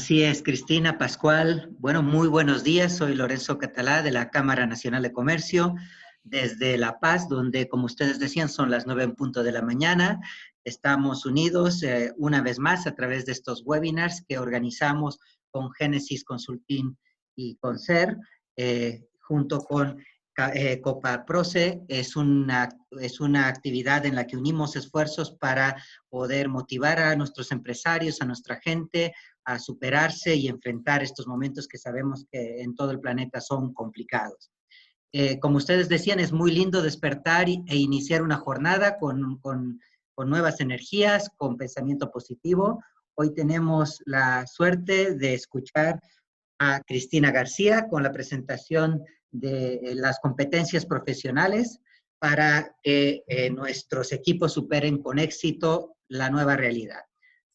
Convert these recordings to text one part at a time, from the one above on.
Así es, Cristina, Pascual. Bueno, muy buenos días. Soy Lorenzo Catalá de la Cámara Nacional de Comercio desde La Paz, donde, como ustedes decían, son las 9 en punto de la mañana. Estamos unidos una vez más a través de estos webinars que organizamos con Génesis Consulting y con CER, junto con Copaproce. Es una actividad en la que unimos esfuerzos para poder motivar a nuestros empresarios, a nuestra gente, a superarse y enfrentar estos momentos que sabemos que en todo el planeta son complicados. Como ustedes decían, es muy lindo despertar e iniciar una jornada con nuevas energías, con pensamiento positivo. Hoy tenemos la suerte de escuchar a Cristina García con la presentación de las competencias profesionales para que nuestros equipos superen con éxito la nueva realidad.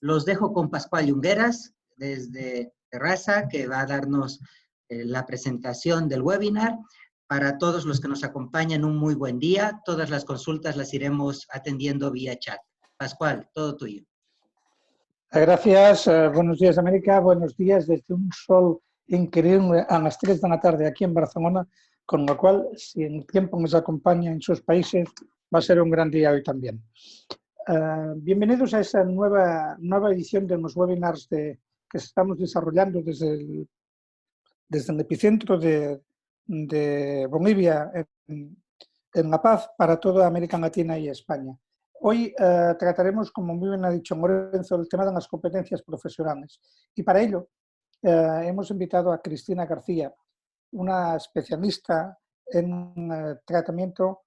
Los dejo con Pascual Yungueras desde Terraza, que va a darnos la presentación del webinar. Para todos los que nos acompañan, un muy buen día. Todas las consultas las iremos atendiendo vía chat. Pascual, todo tuyo. Gracias. Buenos días, América. Buenos días desde un sol increíble a las 3 de la tarde aquí en Barcelona, con lo cual, si el tiempo nos acompaña en sus países, va a ser un gran día hoy también. Bienvenidos a esta nueva edición de los webinars que estamos desarrollando desde el epicentro de Bolivia en La Paz para toda América Latina y España. Hoy trataremos, como muy bien ha dicho Lorenzo, el tema de las competencias profesionales. Y para ello hemos invitado a Cristina García, una especialista en tratamiento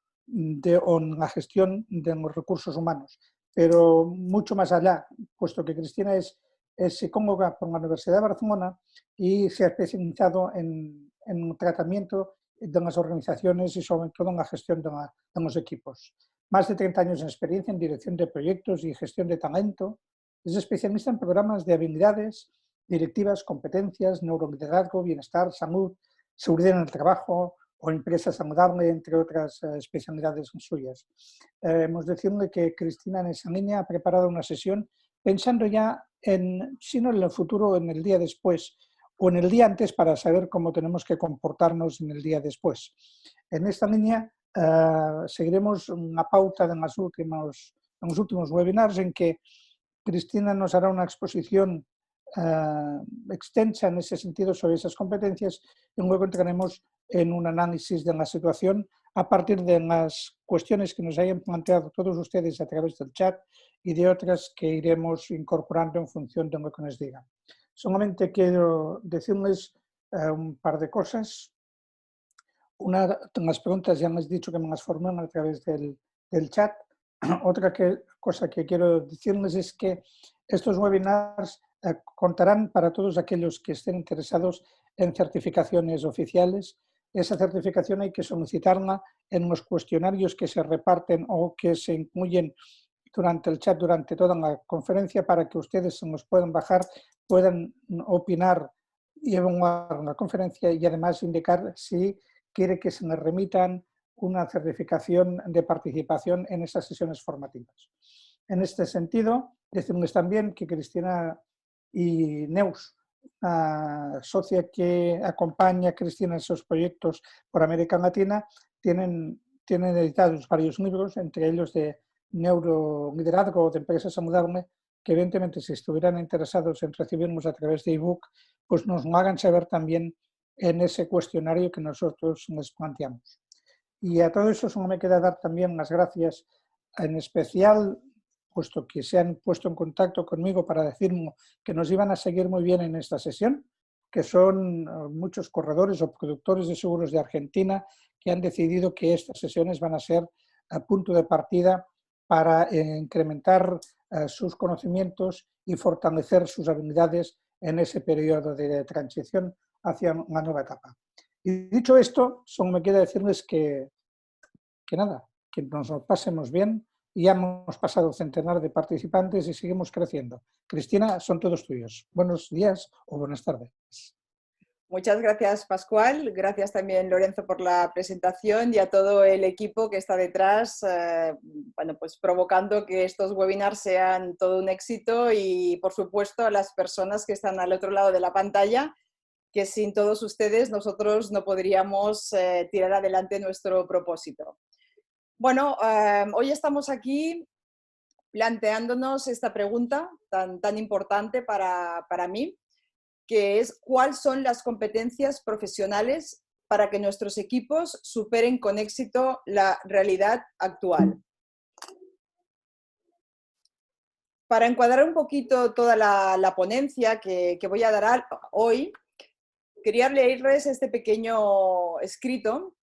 o en la gestión de los recursos humanos. Pero mucho más allá, puesto que Cristina es psicóloga por la Universidad de Barcelona y se ha especializado en tratamiento de las organizaciones y sobre todo en la gestión de los equipos. Más de 30 años de experiencia en dirección de proyectos y gestión de talento. Es especialista en programas de habilidades, directivas, competencias, neuroliderazgo, bienestar, salud, seguridad en el trabajo o empresa saludable, entre otras especialidades suyas. Hemos de decirle que Cristina en esa línea ha preparado una sesión pensando ya si no en el futuro, en el día después o en el día antes para saber cómo tenemos que comportarnos en el día después. En esta línea seguiremos una pauta de los últimos webinars en que Cristina nos hará una exposición extensa en ese sentido sobre esas competencias y luego entraremos en un análisis de la situación a partir de las cuestiones que nos hayan planteado todos ustedes a través del chat y de otras que iremos incorporando en función de lo que nos digan. Solamente quiero decirles un par de cosas. Una de las preguntas ya me has dicho que me las formulan a través del chat. Otra cosa que quiero decirles es que estos webinars contarán para todos aquellos que estén interesados en certificaciones oficiales. Esa certificación hay que solicitarla en los cuestionarios que se reparten o que se incluyen durante el chat, durante toda la conferencia, para que ustedes se los puedan bajar, puedan opinar y evaluar la conferencia y además indicar si quiere que se les remitan una certificación de participación en esas sesiones formativas. En este sentido, decirles también que Cristina y Neus, socia que acompaña a Cristina en sus proyectos por América Latina, tienen editados varios libros, entre ellos de neuroliderazgo de empresa saludable, que evidentemente si estuvieran interesados en recibirnos a través de ebook, pues nos lo hagan saber también en ese cuestionario que nosotros les planteamos. Y a todo eso solo me queda dar también las gracias, en especial, puesto que se han puesto en contacto conmigo para decirme que nos iban a seguir muy bien en esta sesión, que son muchos corredores o productores de seguros de Argentina que han decidido que estas sesiones van a ser punto de partida para incrementar sus conocimientos y fortalecer sus habilidades en ese periodo de transición hacia una nueva etapa. Y dicho esto, solo me queda decirles que nada, que nos lo pasemos bien. Ya hemos pasado un centenar de participantes y seguimos creciendo. Cristina, son todos tuyos. Buenos días o buenas tardes. Muchas gracias, Pascual. Gracias también, Lorenzo, por la presentación y a todo el equipo que está detrás, bueno, pues provocando que estos webinars sean todo un éxito y, por supuesto, a las personas que están al otro lado de la pantalla, que sin todos ustedes nosotros no podríamos tirar adelante nuestro propósito. Bueno, hoy estamos aquí planteándonos esta pregunta tan importante para mí, que es cuáles son las competencias profesionales para que nuestros equipos superen con éxito la realidad actual. Para encuadrar un poquito toda la ponencia que voy a dar hoy, quería leerles este pequeño escrito,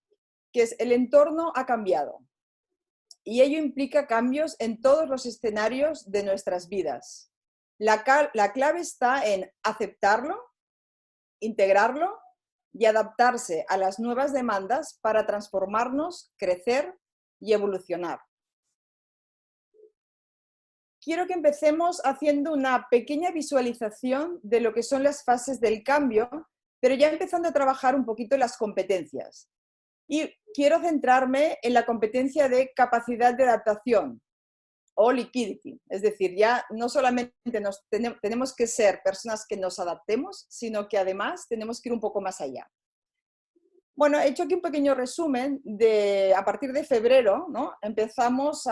que es: el entorno ha cambiado y ello implica cambios en todos los escenarios de nuestras vidas. La clave está en aceptarlo, integrarlo y adaptarse a las nuevas demandas para transformarnos, crecer y evolucionar. Quiero que empecemos haciendo una pequeña visualización de lo que son las fases del cambio, pero ya empezando a trabajar un poquito las competencias. Y quiero centrarme en la competencia de capacidad de adaptación o liquidity. Es decir, ya no solamente tenemos que ser personas que nos adaptemos, sino que además tenemos que ir un poco más allá. Bueno, he hecho aquí un pequeño resumen de a partir de febrero, ¿no? Empezamos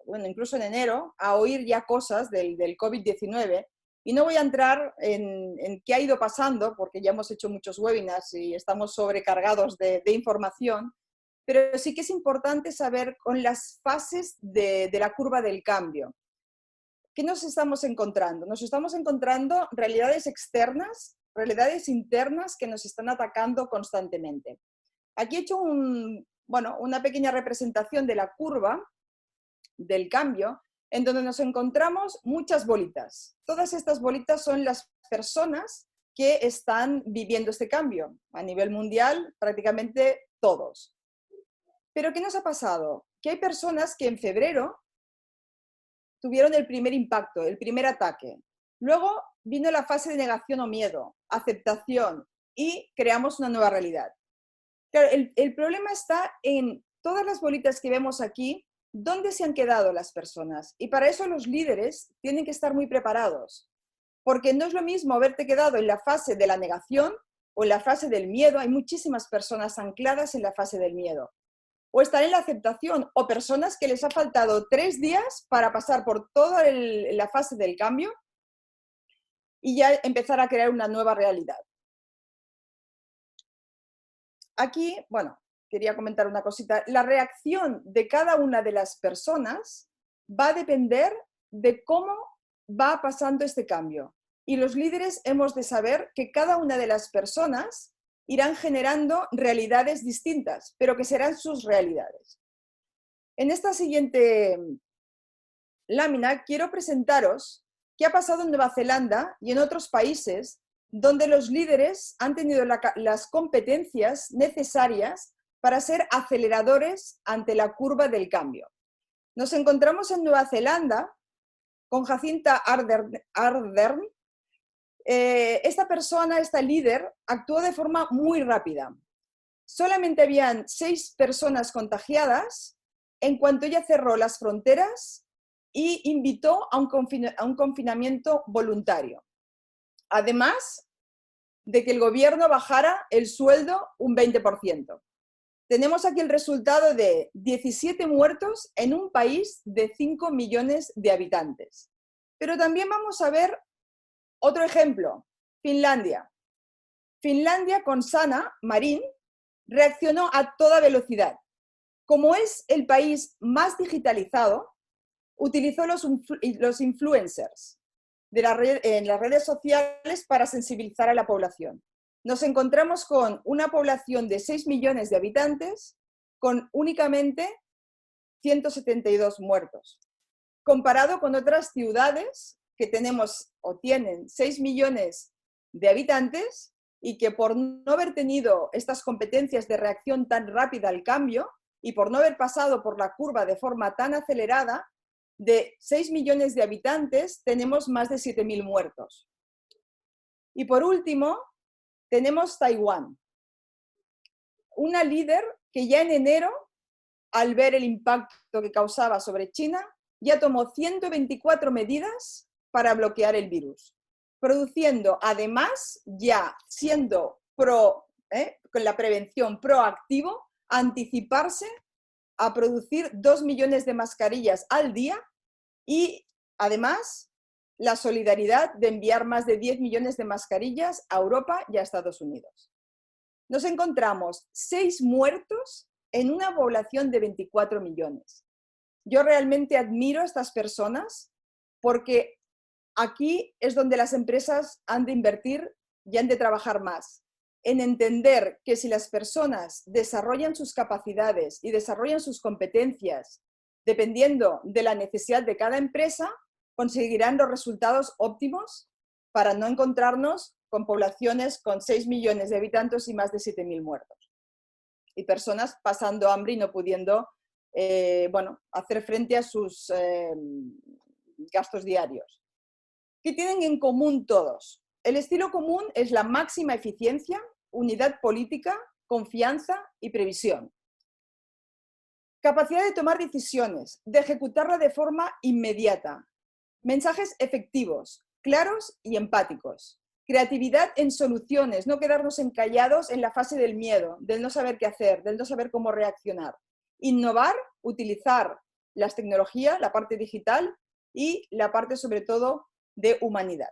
bueno, incluso en enero, a oír ya cosas del COVID-19 y no voy a entrar en qué ha ido pasando porque ya hemos hecho muchos webinars y estamos sobrecargados de información, pero sí que es importante saber con las fases de la curva del cambio. ¿Qué nos estamos encontrando? Nos estamos encontrando realidades externas, realidades internas que nos están atacando constantemente. Aquí he hecho una pequeña representación de la curva del cambio, en donde nos encontramos muchas bolitas. Todas estas bolitas son las personas que están viviendo este cambio. A nivel mundial, prácticamente todos. Pero ¿qué nos ha pasado? Que hay personas que en febrero tuvieron el primer impacto, el primer ataque. Luego vino la fase de negación o miedo, aceptación y creamos una nueva realidad. Claro, el problema está en todas las bolitas que vemos aquí, ¿dónde se han quedado las personas? Y para eso los líderes tienen que estar muy preparados, porque no es lo mismo haberte quedado en la fase de la negación o en la fase del miedo. Hay muchísimas personas ancladas en la fase del miedo. O estar en la aceptación, o personas que les ha faltado 3 días para pasar por toda la fase del cambio y ya empezar a crear una nueva realidad. Aquí, bueno, quería comentar una cosita. La reacción de cada una de las personas va a depender de cómo va pasando este cambio. Y los líderes hemos de saber que cada una de las personas irán generando realidades distintas, pero que serán sus realidades. En esta siguiente lámina quiero presentaros qué ha pasado en Nueva Zelanda y en otros países donde los líderes han tenido las competencias necesarias para ser aceleradores ante la curva del cambio. Nos encontramos en Nueva Zelanda con Jacinta Ardern. Esta persona, esta líder, actuó de forma muy rápida. Solamente habían 6 personas contagiadas en cuanto ella cerró las fronteras y invitó a un confinamiento voluntario. Además de que el gobierno bajara el sueldo un 20%. Tenemos aquí el resultado de 17 muertos en un país de 5 millones de habitantes. Pero también vamos a ver otro ejemplo, Finlandia. Finlandia con Sanna Marin reaccionó a toda velocidad. Como es el país más digitalizado, utilizó los influencers en las redes sociales para sensibilizar a la población. Nos encontramos con una población de 6 millones de habitantes con únicamente 172 muertos. Comparado con otras ciudades que tenemos o tienen 6 millones de habitantes y que por no haber tenido estas competencias de reacción tan rápida al cambio y por no haber pasado por la curva de forma tan acelerada, de 6 millones de habitantes tenemos más de 7.000 muertos. Y por último, tenemos Taiwán, una líder que ya en enero, al ver el impacto que causaba sobre China, ya tomó 124 medidas para bloquear el virus, produciendo además, ya siendo con la prevención proactivo, anticiparse a producir 2 millones de mascarillas al día y además la solidaridad de enviar más de 10 millones de mascarillas a Europa y a Estados Unidos. Nos encontramos 6 muertos en una población de 24 millones. Yo realmente admiro a estas personas porque aquí es donde las empresas han de invertir y han de trabajar más, en entender que si las personas desarrollan sus capacidades y desarrollan sus competencias dependiendo de la necesidad de cada empresa, conseguirán los resultados óptimos para no encontrarnos con poblaciones con 6 millones de habitantes y más de 7.000 muertos. Y personas pasando hambre y no pudiendo hacer frente a sus gastos diarios. ¿Qué tienen en común todos? El estilo común es la máxima eficiencia, unidad política, confianza y previsión. Capacidad de tomar decisiones, de ejecutarla de forma inmediata. Mensajes efectivos, claros y empáticos. Creatividad en soluciones, no quedarnos encallados en la fase del miedo, del no saber qué hacer, del no saber cómo reaccionar. Innovar, utilizar las tecnologías, la parte digital y la parte sobre todo de humanidad.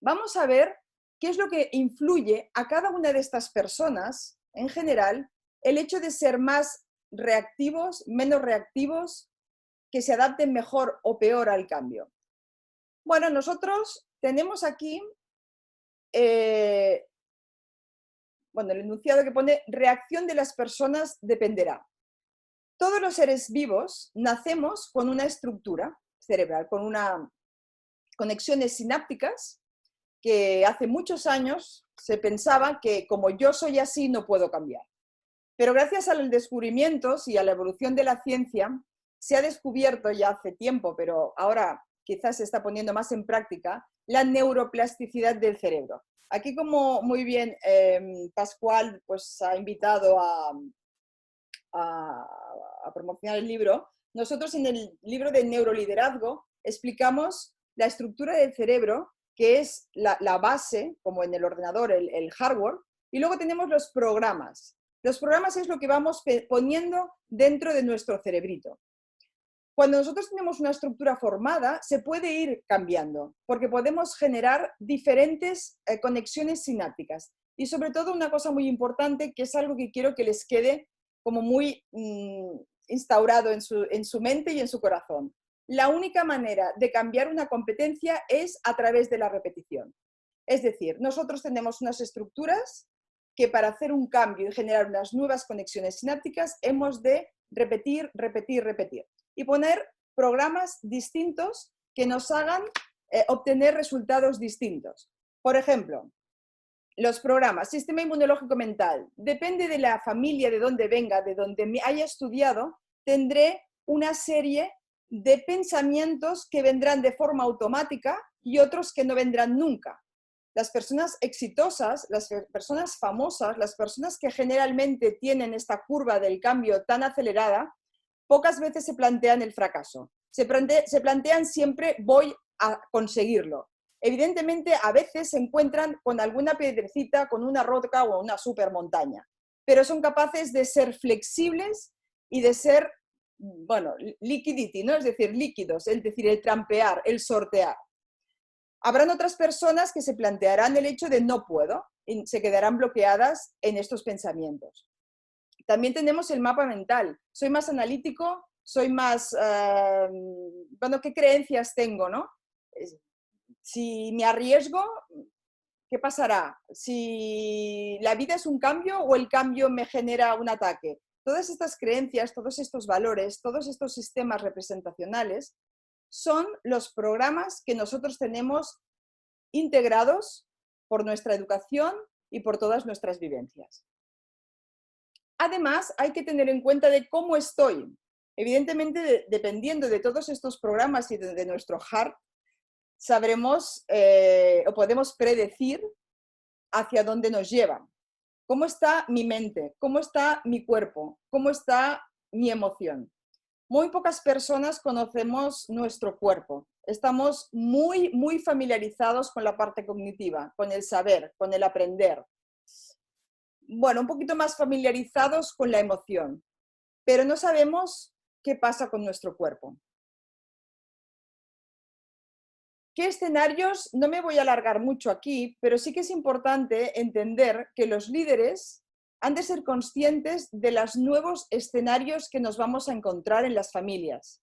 Vamos a ver qué es lo que influye a cada una de estas personas, en general, el hecho de ser más reactivos, menos reactivos, que se adapten mejor o peor al cambio. Bueno, nosotros tenemos aquí el enunciado que pone reacción de las personas dependerá. Todos los seres vivos nacemos con una estructura cerebral, con unas conexiones sinápticas que hace muchos años se pensaba que como yo soy así no puedo cambiar. Pero gracias a los descubrimientos y a la evolución de la ciencia se ha descubierto ya hace tiempo, pero ahora quizás se está poniendo más en práctica, la neuroplasticidad del cerebro. Aquí, como muy bien Pascual pues, ha invitado a promocionar el libro, nosotros en el libro de Neuroliderazgo explicamos la estructura del cerebro, que es la base, como en el ordenador, el hardware, y luego tenemos los programas. Los programas es lo que vamos poniendo dentro de nuestro cerebrito. Cuando nosotros tenemos una estructura formada, se puede ir cambiando, porque podemos generar diferentes conexiones sinápticas. Y sobre todo una cosa muy importante, que es algo que quiero que les quede como muy instaurado en su mente y en su corazón. La única manera de cambiar una competencia es a través de la repetición. Es decir, nosotros tenemos unas estructuras que para hacer un cambio y generar unas nuevas conexiones sinápticas hemos de repetir, repetir, repetir. Y poner programas distintos que nos hagan obtener resultados distintos. Por ejemplo, los programas, sistema inmunológico mental, depende de la familia, de donde venga, de donde haya estudiado, tendré una serie de pensamientos que vendrán de forma automática y otros que no vendrán nunca. Las personas exitosas, las personas famosas, las personas que generalmente tienen esta curva del cambio tan acelerada, pocas veces se plantean el fracaso. Se plantean siempre voy a conseguirlo. Evidentemente, a veces se encuentran con alguna piedrecita, con una roca o una supermontaña, pero son capaces de ser flexibles y de ser, liquidity, ¿no? Es decir, líquidos, es decir, el trampear, el sortear. Habrán otras personas que se plantearán el hecho de no puedo y se quedarán bloqueadas en estos pensamientos. También tenemos el mapa mental. Soy más analítico, soy más, ¿qué creencias tengo, no? Si me arriesgo, ¿qué pasará? Si la vida es un cambio o el cambio me genera un ataque. Todas estas creencias, todos estos valores, todos estos sistemas representacionales son los programas que nosotros tenemos integrados por nuestra educación y por todas nuestras vivencias. Además, hay que tener en cuenta de cómo estoy. Evidentemente, dependiendo de todos estos programas y de nuestro heart, sabremos o podemos predecir hacia dónde nos llevan. ¿Cómo está mi mente? ¿Cómo está mi cuerpo? ¿Cómo está mi emoción? Muy pocas personas conocemos nuestro cuerpo. Estamos muy familiarizados con la parte cognitiva, con el saber, con el aprender. Bueno, un poquito más familiarizados con la emoción, pero no sabemos qué pasa con nuestro cuerpo. ¿Qué escenarios? No me voy a alargar mucho aquí, pero sí que es importante entender que los líderes han de ser conscientes de los nuevos escenarios que nos vamos a encontrar en las familias.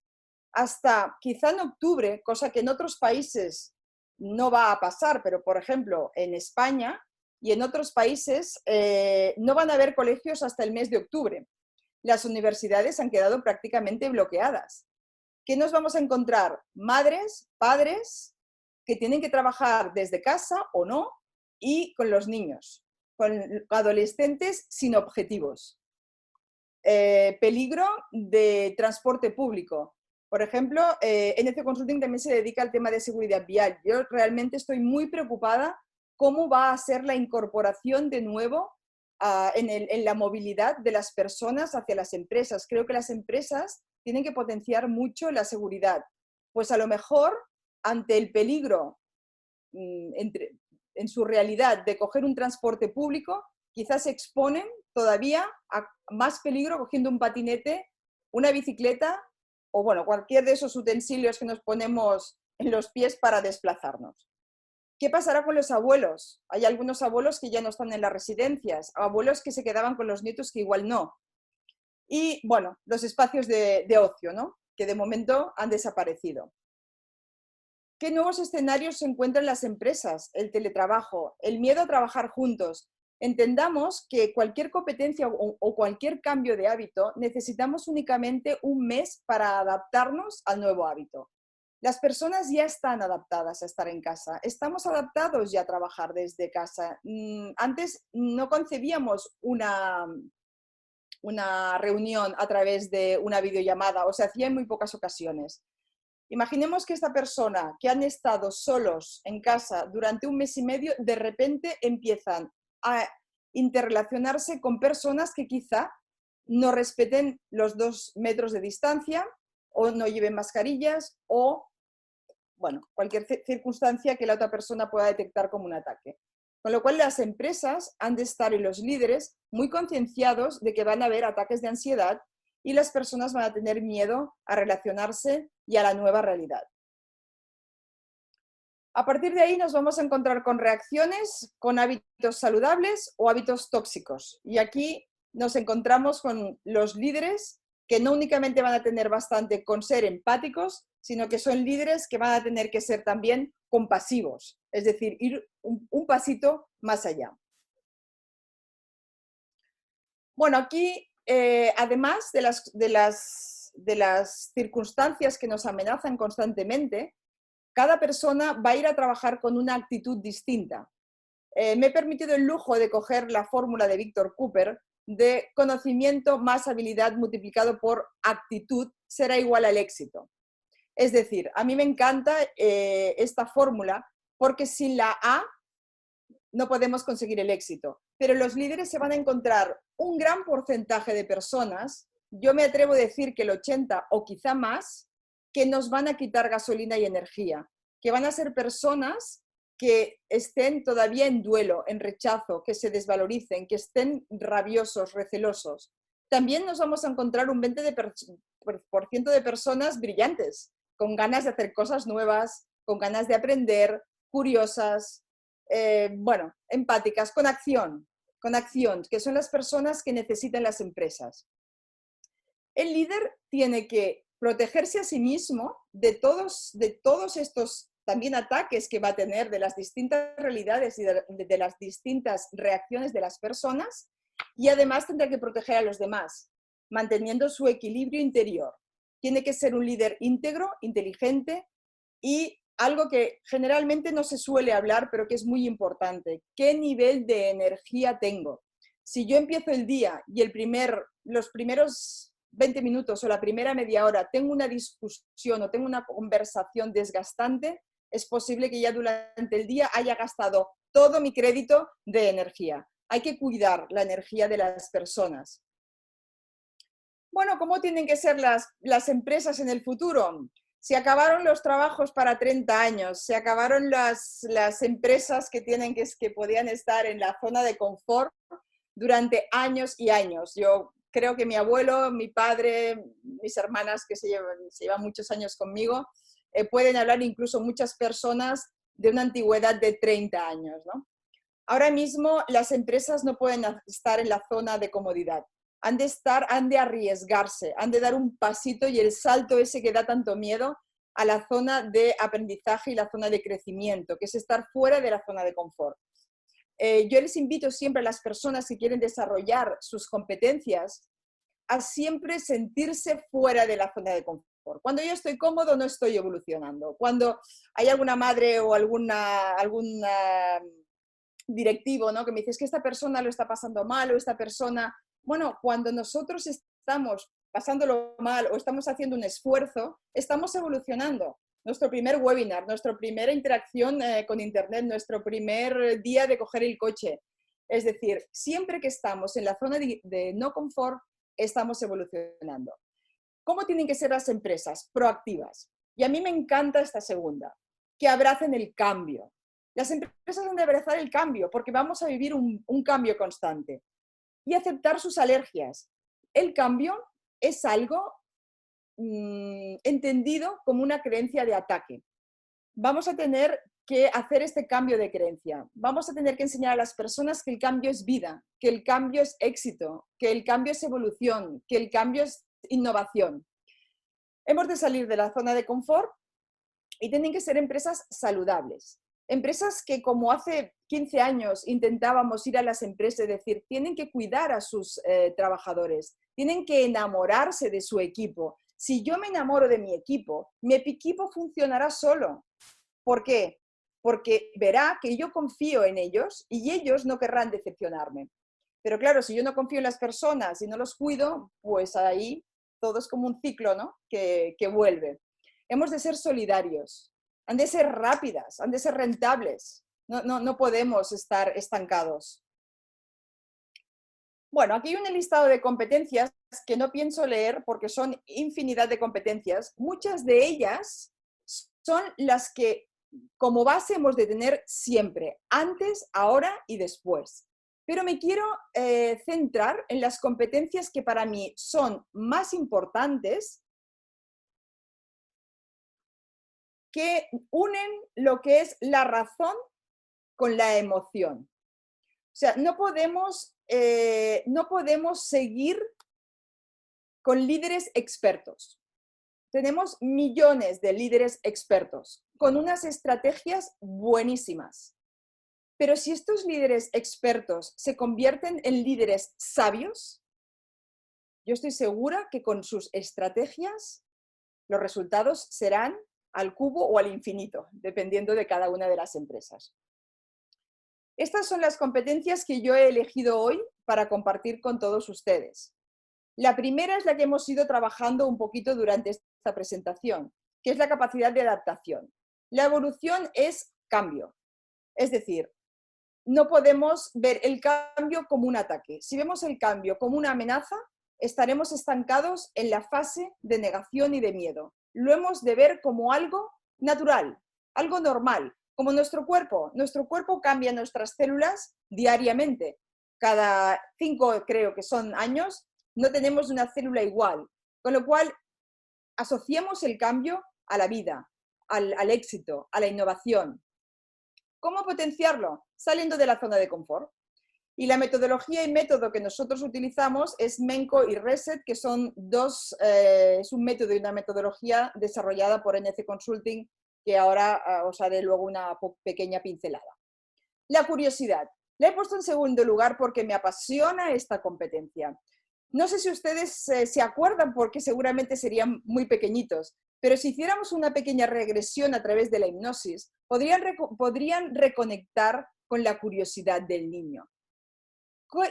Hasta quizá en octubre, cosa que en otros países no va a pasar, pero por ejemplo en España y en otros países no van a haber colegios hasta el mes de octubre. Las universidades han quedado prácticamente bloqueadas. ¿Qué nos vamos a encontrar? Madres, padres que tienen que trabajar desde casa o no y con los niños, con adolescentes sin objetivos. Peligro de transporte público. Por ejemplo, NC Consulting también se dedica al tema de seguridad vial. Yo realmente estoy muy preocupada cómo va a ser la incorporación de nuevo en la movilidad de las personas hacia las empresas. Creo que las empresas tienen que potenciar mucho la seguridad. Pues a lo mejor, ante el peligro en su realidad de coger un transporte público, quizás se exponen todavía a más peligro cogiendo un patinete, una bicicleta o bueno, cualquier de esos utensilios que nos ponemos en los pies para desplazarnos. ¿Qué pasará con los abuelos? Hay algunos abuelos que ya no están en las residencias, abuelos que se quedaban con los nietos que igual no. Y bueno, los espacios de ocio, ¿no? Que de momento han desaparecido. ¿Qué nuevos escenarios se encuentran en las empresas? El teletrabajo, el miedo a trabajar juntos. Entendamos que cualquier competencia o cualquier cambio de hábito necesitamos únicamente un mes para adaptarnos al nuevo hábito. Las personas ya están adaptadas a estar en casa, estamos adaptados ya a trabajar desde casa. Antes no concebíamos una reunión a través de una videollamada o se hacía en muy pocas ocasiones. Imaginemos que esta persona que han estado solos en casa durante un mes y medio, de repente empiezan a interrelacionarse con personas que quizá no respeten los 2 metros de distancia o no lleven mascarillas o, bueno, cualquier circunstancia que la otra persona pueda detectar como un ataque. Con lo cual las empresas han de estar y los líderes muy concienciados de que van a haber ataques de ansiedad y las personas van a tener miedo a relacionarse y a la nueva realidad. A partir de ahí nos vamos a encontrar con reacciones, con hábitos saludables o hábitos tóxicos. Y aquí nos encontramos con los líderes que no únicamente van a tener bastante con ser empáticos, sino que son líderes que van a tener que ser también compasivos, es decir, ir un pasito más allá. Bueno, aquí, además de las circunstancias que nos amenazan constantemente, cada persona va a ir a trabajar con una actitud distinta. Me he permitido el lujo de coger la fórmula de Víctor Cooper de conocimiento más habilidad multiplicado por actitud será igual al éxito. Es decir, a mí me encanta esta fórmula porque sin la A no podemos conseguir el éxito. Pero los líderes se van a encontrar un gran porcentaje de personas, yo me atrevo a decir que el 80 o quizá más, que nos van a quitar gasolina y energía, que van a ser personas que estén todavía en duelo, en rechazo, que se desvaloricen, que estén rabiosos, recelosos. También nos vamos a encontrar un 20% de personas brillantes, con ganas de hacer cosas nuevas, con ganas de aprender, curiosas, bueno, empáticas, con acción, que son las personas que necesitan las empresas. El líder tiene que protegerse a sí mismo de todos estos también ataques que va a tener de las distintas realidades y de las distintas reacciones de las personas y además tendrá que proteger a los demás, manteniendo su equilibrio interior. Tiene que ser un líder íntegro, inteligente y algo que generalmente no se suele hablar, pero que es muy importante. ¿Qué nivel de energía tengo? Si yo empiezo el día y los primeros 20 minutos o la primera media hora tengo una discusión o tengo una conversación desgastante, es posible que ya durante el día haya gastado todo mi crédito de energía. Hay que cuidar la energía de las personas. Bueno, ¿cómo tienen que ser las empresas en el futuro? Se acabaron los trabajos para 30 años, se acabaron las empresas que podían estar en la zona de confort durante años y años. Yo creo que mi abuelo, mi padre, mis hermanas que se llevan muchos años conmigo, pueden hablar incluso muchas personas de una antigüedad de 30 años, ¿no? Ahora mismo las empresas no pueden estar en la zona de comodidad. Han de arriesgarse, han de dar un pasito y el salto ese que da tanto miedo a la zona de aprendizaje y la zona de crecimiento, que es estar fuera de la zona de confort. Yo les invito siempre a las personas que quieren desarrollar sus competencias a siempre sentirse fuera de la zona de confort. Cuando yo estoy cómodo, no estoy evolucionando. Cuando hay alguna madre o algún directivo, ¿no?, que me dice, es que esta persona lo está pasando mal o esta persona... Bueno, cuando nosotros estamos pasándolo mal o estamos haciendo un esfuerzo, estamos evolucionando. Nuestro primer webinar, nuestra primera interacción con Internet, nuestro primer día de coger el coche. Es decir, siempre que estamos en la zona de no confort, estamos evolucionando. ¿Cómo tienen que ser las empresas? Proactivas. Y a mí me encanta esta segunda, que abracen el cambio. Las empresas han de abrazar el cambio porque vamos a vivir un cambio constante. Y aceptar sus alergias. El cambio es algo entendido como una creencia de ataque. Vamos a tener que hacer este cambio de creencia. Vamos a tener que enseñar a las personas que el cambio es vida, que el cambio es éxito, que el cambio es evolución, que el cambio es innovación. Hemos de salir de la zona de confort y tienen que ser empresas saludables. Empresas que, como hace 15 años intentábamos ir a las empresas y decir, tienen que cuidar a sus trabajadores, tienen que enamorarse de su equipo. Si yo me enamoro de mi equipo funcionará solo. ¿Por qué? Porque verá que yo confío en ellos y ellos no querrán decepcionarme. Pero claro, si yo no confío en las personas y no los cuido, pues ahí todo es como un ciclo, ¿no?, que vuelve. Hemos de ser solidarios. Han de ser rápidas, han de ser rentables. No podemos estar estancados. Bueno, aquí hay un listado de competencias que no pienso leer porque son infinidad de competencias. Muchas de ellas son las que como base hemos de tener siempre, antes, ahora y después. Pero me quiero centrar en las competencias que para mí son más importantes, que unen lo que es la razón con la emoción. O sea, no podemos seguir con líderes expertos. Tenemos millones de líderes expertos con unas estrategias buenísimas. Pero si estos líderes expertos se convierten en líderes sabios, yo estoy segura que con sus estrategias los resultados serán al cubo o al infinito, dependiendo de cada una de las empresas. Estas son las competencias que yo he elegido hoy para compartir con todos ustedes. La primera es la que hemos ido trabajando un poquito durante esta presentación, que es la capacidad de adaptación. La evolución es cambio. Es decir, no podemos ver el cambio como un ataque. Si vemos el cambio como una amenaza, estaremos estancados en la fase de negación y de miedo. Lo hemos de ver como algo natural, algo normal, como nuestro cuerpo. Nuestro cuerpo cambia nuestras células diariamente. Cada 5, creo que son años, no tenemos una célula igual. Con lo cual, asociamos el cambio a la vida, al éxito, a la innovación. ¿Cómo potenciarlo? Saliendo de la zona de confort. Y la metodología y método que nosotros utilizamos es Menko y Reset, que son es un método y una metodología desarrollada por NC Consulting, que ahora os haré luego una pequeña pincelada. La curiosidad. La he puesto en segundo lugar porque me apasiona esta competencia. No sé si ustedes se acuerdan porque seguramente serían muy pequeñitos, pero si hiciéramos una pequeña regresión a través de la hipnosis, podrían reconectar con la curiosidad del niño.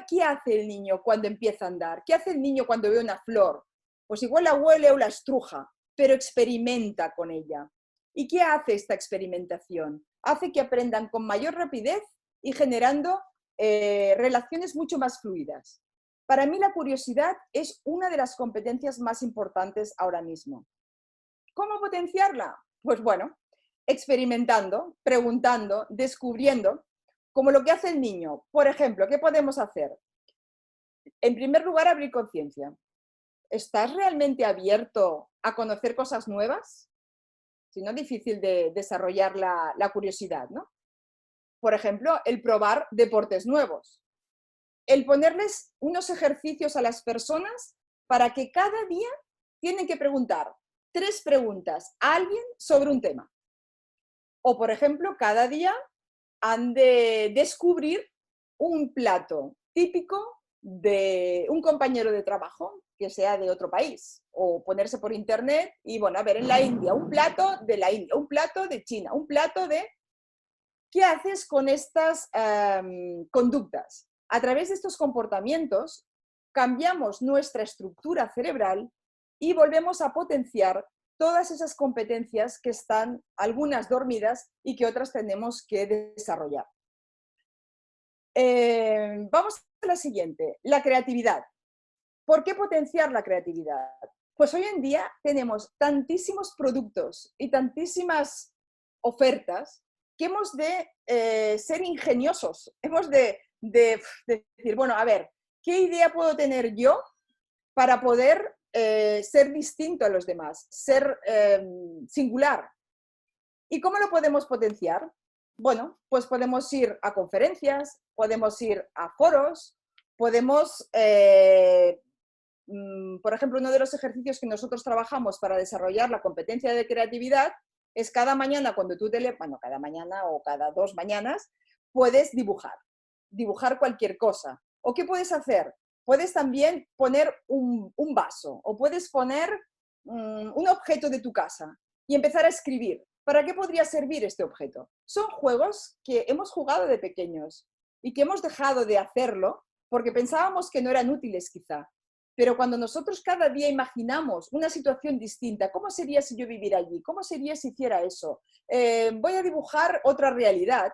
¿Qué hace el niño cuando empieza a andar? ¿Qué hace el niño cuando ve una flor? Pues igual la huele o la estruja, pero experimenta con ella. ¿Y qué hace esta experimentación? Hace que aprendan con mayor rapidez y generando relaciones mucho más fluidas. Para mí la curiosidad es una de las competencias más importantes ahora mismo. ¿Cómo potenciarla? Pues bueno, experimentando, preguntando, descubriendo, como lo que hace el niño. Por ejemplo, ¿qué podemos hacer? En primer lugar, abrir conciencia. ¿Estás realmente abierto a conocer cosas nuevas? Si no, es difícil de desarrollar la curiosidad, ¿no? Por ejemplo, el probar deportes nuevos. El ponerles unos ejercicios a las personas para que cada día tienen que preguntar 3 preguntas a alguien sobre un tema. O, por ejemplo, cada día han de descubrir un plato típico de un compañero de trabajo que sea de otro país, o ponerse por internet y, bueno, a ver, en la India, un plato de la India, un plato de China, un plato de... ¿Qué haces con estas conductas? A través de estos comportamientos cambiamos nuestra estructura cerebral y volvemos a potenciar todas esas competencias que están algunas dormidas y que otras tenemos que desarrollar. Vamos a la siguiente, la creatividad. ¿Por qué potenciar la creatividad? Pues hoy en día tenemos tantísimos productos y tantísimas ofertas que hemos de ser ingeniosos, hemos de decir, bueno, a ver, ¿qué idea puedo tener yo para poder ser distinto a los demás, ser singular? ¿Y cómo lo podemos potenciar? Bueno, pues podemos ir a conferencias, podemos ir a foros, podemos, por ejemplo, uno de los ejercicios que nosotros trabajamos para desarrollar la competencia de creatividad es cada mañana cuando tú bueno, cada mañana o cada 2 mañanas, puedes dibujar cualquier cosa. ¿O qué puedes hacer? Puedes también poner un vaso o puedes poner un objeto de tu casa y empezar a escribir. ¿Para qué podría servir este objeto? Son juegos que hemos jugado de pequeños y que hemos dejado de hacerlo porque pensábamos que no eran útiles quizá. Pero cuando nosotros cada día imaginamos una situación distinta, ¿cómo sería si yo viviera allí? ¿Cómo sería si hiciera eso? Voy a dibujar otra realidad.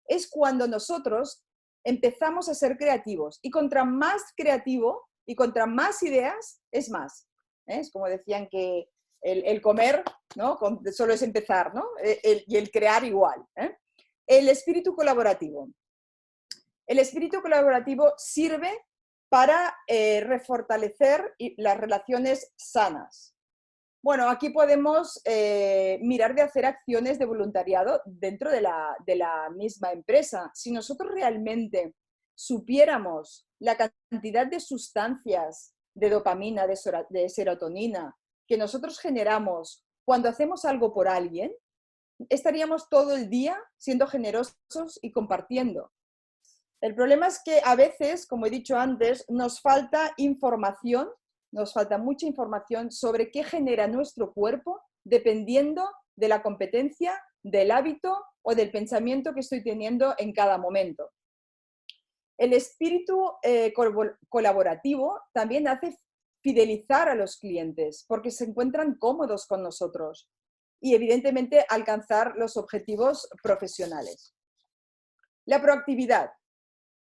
Es cuando nosotros empezamos a ser creativos. Y contra más creativo y contra más ideas, es más. Es como decían que el comer, ¿no? Solo es empezar, ¿no? Y el crear igual. El espíritu colaborativo. El espíritu colaborativo sirve para refortalecer las relaciones sanas. Bueno, aquí podemos mirar de hacer acciones de voluntariado dentro de la misma empresa. Si nosotros realmente supiéramos la cantidad de sustancias de dopamina, de serotonina, que nosotros generamos cuando hacemos algo por alguien, estaríamos todo el día siendo generosos y compartiendo. El problema es que a veces, como he dicho antes, nos falta información, nos falta mucha información sobre qué genera nuestro cuerpo dependiendo de la competencia, del hábito o del pensamiento que estoy teniendo en cada momento. El espíritu colaborativo también hace fidelizar a los clientes porque se encuentran cómodos con nosotros y evidentemente alcanzar los objetivos profesionales. La proactividad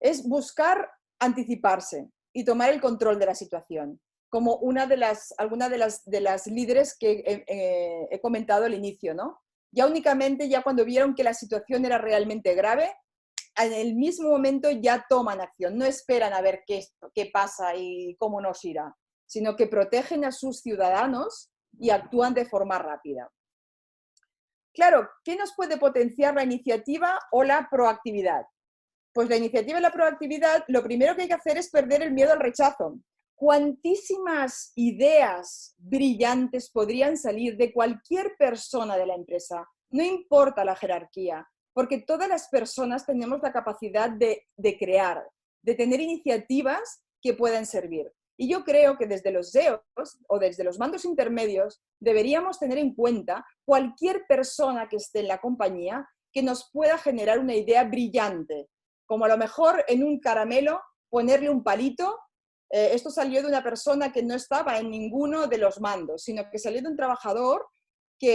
es buscar anticiparse y tomar el control de la situación, como alguna de las líderes que he comentado al inicio, ¿no? Ya únicamente, ya cuando vieron que la situación era realmente grave, en el mismo momento ya toman acción, no esperan a ver qué pasa y cómo nos irá, sino que protegen a sus ciudadanos y actúan de forma rápida. Claro, ¿qué nos puede potenciar la iniciativa o la proactividad? Pues la iniciativa y la proactividad, lo primero que hay que hacer es perder el miedo al rechazo. ¿Cuántísimas ideas brillantes podrían salir de cualquier persona de la empresa? No importa la jerarquía, porque todas las personas tenemos la capacidad de crear, de tener iniciativas que puedan servir. Y yo creo que desde los CEOs o desde los mandos intermedios deberíamos tener en cuenta cualquier persona que esté en la compañía que nos pueda generar una idea brillante. Como a lo mejor en un caramelo ponerle un palito. Esto salió de una persona que no estaba en ninguno de los mandos, sino que salió de un trabajador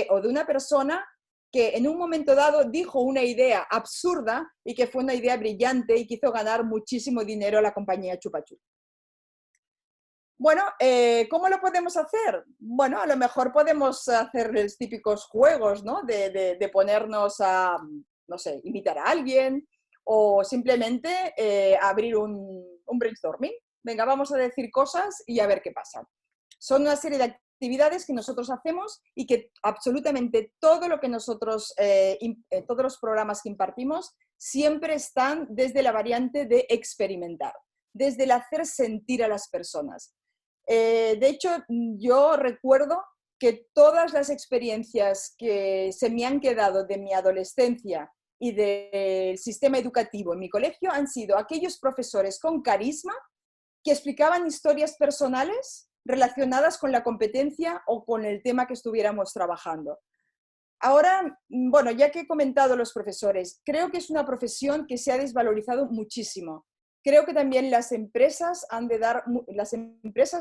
o de una persona que en un momento dado dijo una idea absurda y que fue una idea brillante y que hizo ganar muchísimo dinero a la compañía Chupa Chups. Bueno, ¿cómo lo podemos hacer? Bueno, a lo mejor podemos hacer los típicos juegos, ¿no? De ponernos a, no sé, imitar a alguien o simplemente abrir un brainstorming. Venga, vamos a decir cosas y a ver qué pasa. Son una serie de actividades que nosotros hacemos y que absolutamente todo lo que nosotros, todos los programas que impartimos, siempre están desde la variante de experimentar, desde el hacer sentir a las personas. De hecho, yo recuerdo que todas las experiencias que se me han quedado de mi adolescencia y del sistema educativo en mi colegio han sido aquellos profesores con carisma que explicaban historias personales relacionadas con la competencia o con el tema que estuviéramos trabajando. Ahora, bueno, ya que he comentado los profesores, creo que es una profesión que se ha desvalorizado muchísimo. Creo que también las empresas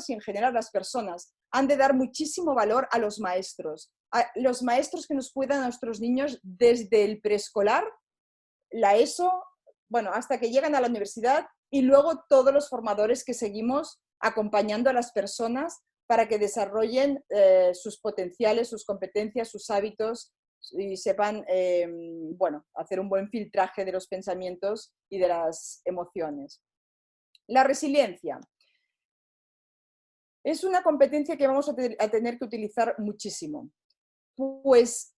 y en general las personas han de dar muchísimo valor a los maestros que nos cuidan a nuestros niños desde el preescolar, la ESO, bueno, hasta que llegan a la universidad y luego todos los formadores que seguimos acompañando a las personas para que desarrollen sus potenciales, sus competencias, sus hábitos y sepan, bueno, hacer un buen filtraje de los pensamientos y de las emociones. La resiliencia. Es una competencia que vamos a tener que utilizar muchísimo. Pues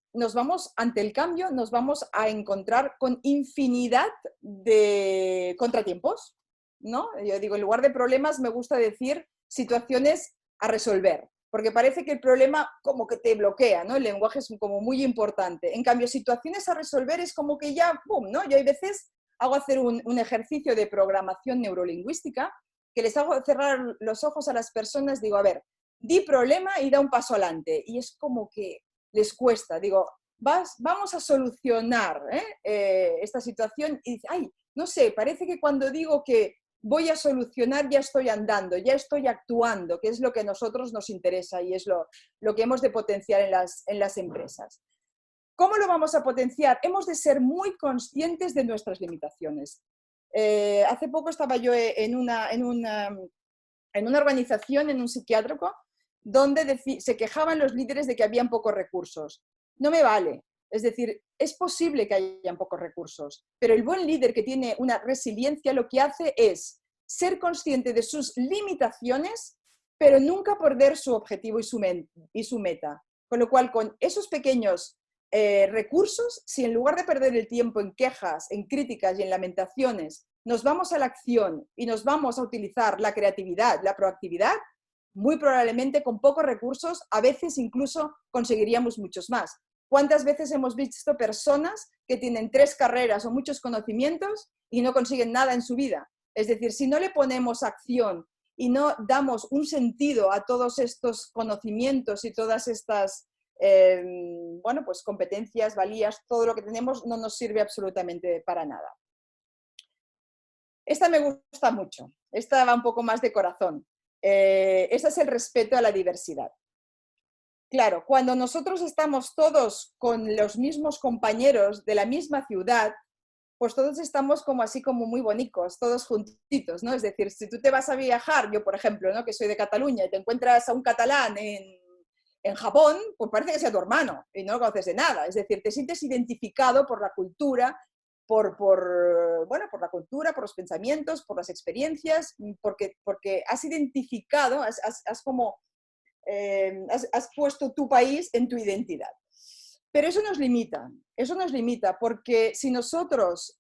ante el cambio, nos vamos a encontrar con infinidad de contratiempos, ¿no? Yo digo, en lugar de problemas, me gusta decir situaciones a resolver, porque parece que el problema como que te bloquea, ¿no? El lenguaje es como muy importante. En cambio, situaciones a resolver es como que ya, ¡pum!, ¿no? Yo hay veces hago hacer un ejercicio de programación neurolingüística que les hago cerrar los ojos a las personas, digo, a ver, di problema y da un paso adelante. Y es como que les cuesta, digo, vamos a solucionar esta situación y dice, ay, no sé, parece que cuando digo que voy a solucionar ya estoy andando, ya estoy actuando, que es lo que a nosotros nos interesa y es lo que hemos de potenciar en las empresas. ¿Cómo lo vamos a potenciar? Hemos de ser muy conscientes de nuestras limitaciones. Hace poco estaba yo en una organización, en un psiquiátrico, donde se quejaban los líderes de que habían pocos recursos. No me vale. Es decir, es posible que hayan pocos recursos, pero el buen líder que tiene una resiliencia lo que hace es ser consciente de sus limitaciones, pero nunca perder su objetivo y su meta. Con lo cual, con esos pequeños recursos, si en lugar de perder el tiempo en quejas, en críticas y en lamentaciones, nos vamos a la acción y nos vamos a utilizar la creatividad, la proactividad, muy probablemente con pocos recursos, a veces incluso conseguiríamos muchos más. ¿Cuántas veces hemos visto personas que tienen 3 carreras o muchos conocimientos y no consiguen nada en su vida? Es decir, si no le ponemos acción y no damos un sentido a todos estos conocimientos y todas estas bueno, pues competencias, valías, todo lo que tenemos no nos sirve absolutamente para nada. Esta me gusta mucho, esta va un poco más de corazón. Ese es el respeto a la diversidad. Claro, cuando nosotros estamos todos con los mismos compañeros de la misma ciudad, pues todos estamos como así como muy bonitos, todos juntitos, ¿no? Es decir, si tú te vas a viajar, yo por ejemplo, ¿no?, que soy de Cataluña, y te encuentras a un catalán en Japón, pues parece que sea tu hermano y no lo conoces de nada. Es decir, te sientes identificado por la cultura, por la cultura, por los pensamientos, por las experiencias, porque has identificado, has puesto tu país en tu identidad. Pero eso nos limita porque si nosotros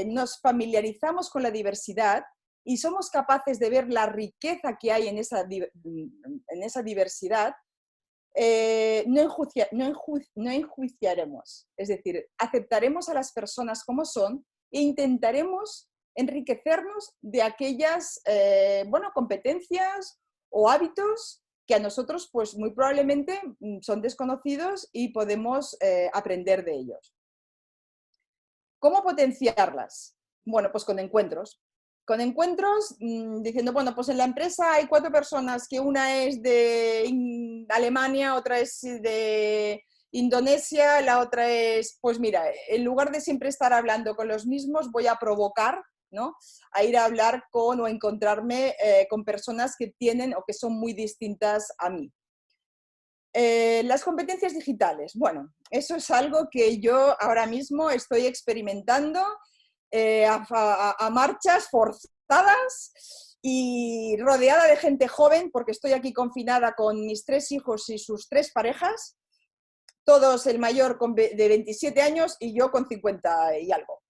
nos familiarizamos con la diversidad y somos capaces de ver la riqueza que hay en esa diversidad, no enjuiciaremos, es decir, aceptaremos a las personas como son e intentaremos enriquecernos de aquellas competencias o hábitos que a nosotros pues muy probablemente son desconocidos y podemos aprender de ellos. ¿Cómo potenciarlas? Bueno, pues con encuentros. Con encuentros diciendo, bueno, pues en la empresa hay 4 personas, que una es de Alemania, otra es de Indonesia, la otra es, pues mira, en lugar de siempre estar hablando con los mismos, voy a provocar, ¿no?, a ir a hablar con o encontrarme con personas que tienen o que son muy distintas a mí. Las competencias digitales, bueno, eso es algo que yo ahora mismo estoy experimentando a marchas forzadas y rodeada de gente joven, porque estoy aquí confinada con mis 3 hijos y sus 3 parejas, todos el mayor de 27 años y yo con 50 y algo.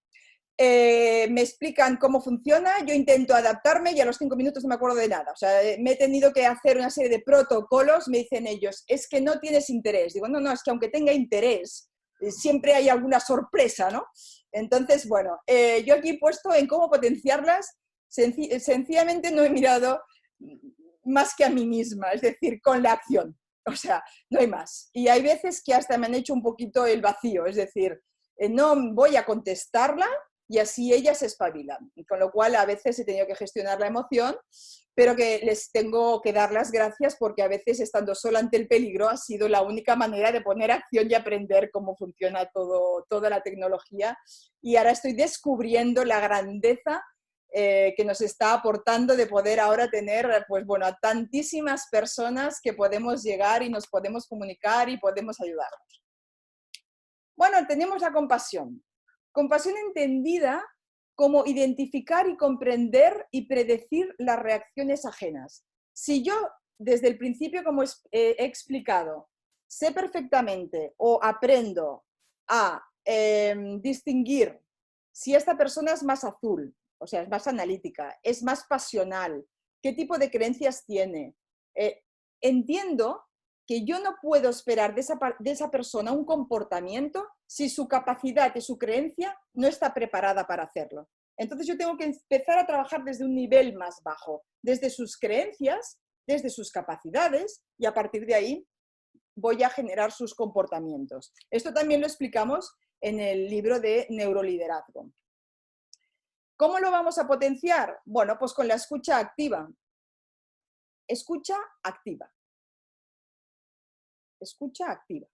Me explican cómo funciona, yo intento adaptarme y a los 5 minutos no me acuerdo de nada. O sea, me he tenido que hacer una serie de protocolos, me dicen ellos, es que no tienes interés. Digo, no, es que aunque tenga interés, siempre hay alguna sorpresa, ¿no? Entonces, bueno, yo aquí he puesto en cómo potenciarlas, sencillamente no he mirado más que a mí misma, es decir, con la acción. O sea, no hay más. Y hay veces que hasta me han hecho un poquito el vacío, es decir, no voy a contestarla y así ella se espabila. Con lo cual, a veces he tenido que gestionar la emoción, pero que les tengo que dar las gracias porque a veces, estando sola ante el peligro, ha sido la única manera de poner acción y aprender cómo funciona toda la tecnología. Y ahora estoy descubriendo la grandeza que nos está aportando de poder ahora tener, pues bueno, a tantísimas personas que podemos llegar y nos podemos comunicar y podemos ayudarnos. Bueno, tenemos la compasión. Compasión entendida como identificar y comprender y predecir las reacciones ajenas. Si yo, desde el principio, como he explicado, sé perfectamente o aprendo a distinguir si esta persona es más azul, o sea, es más analítica, es más pasional, qué tipo de creencias tiene, entiendo que yo no puedo esperar de esa persona un comportamiento si su capacidad y su creencia no está preparada para hacerlo. Entonces yo tengo que empezar a trabajar desde un nivel más bajo, desde sus creencias, desde sus capacidades, y a partir de ahí voy a generar sus comportamientos. Esto también lo explicamos en el libro de Neuroliderazgo. ¿Cómo lo vamos a potenciar? Bueno, pues con la escucha activa. Escucha activa. Escucha activa.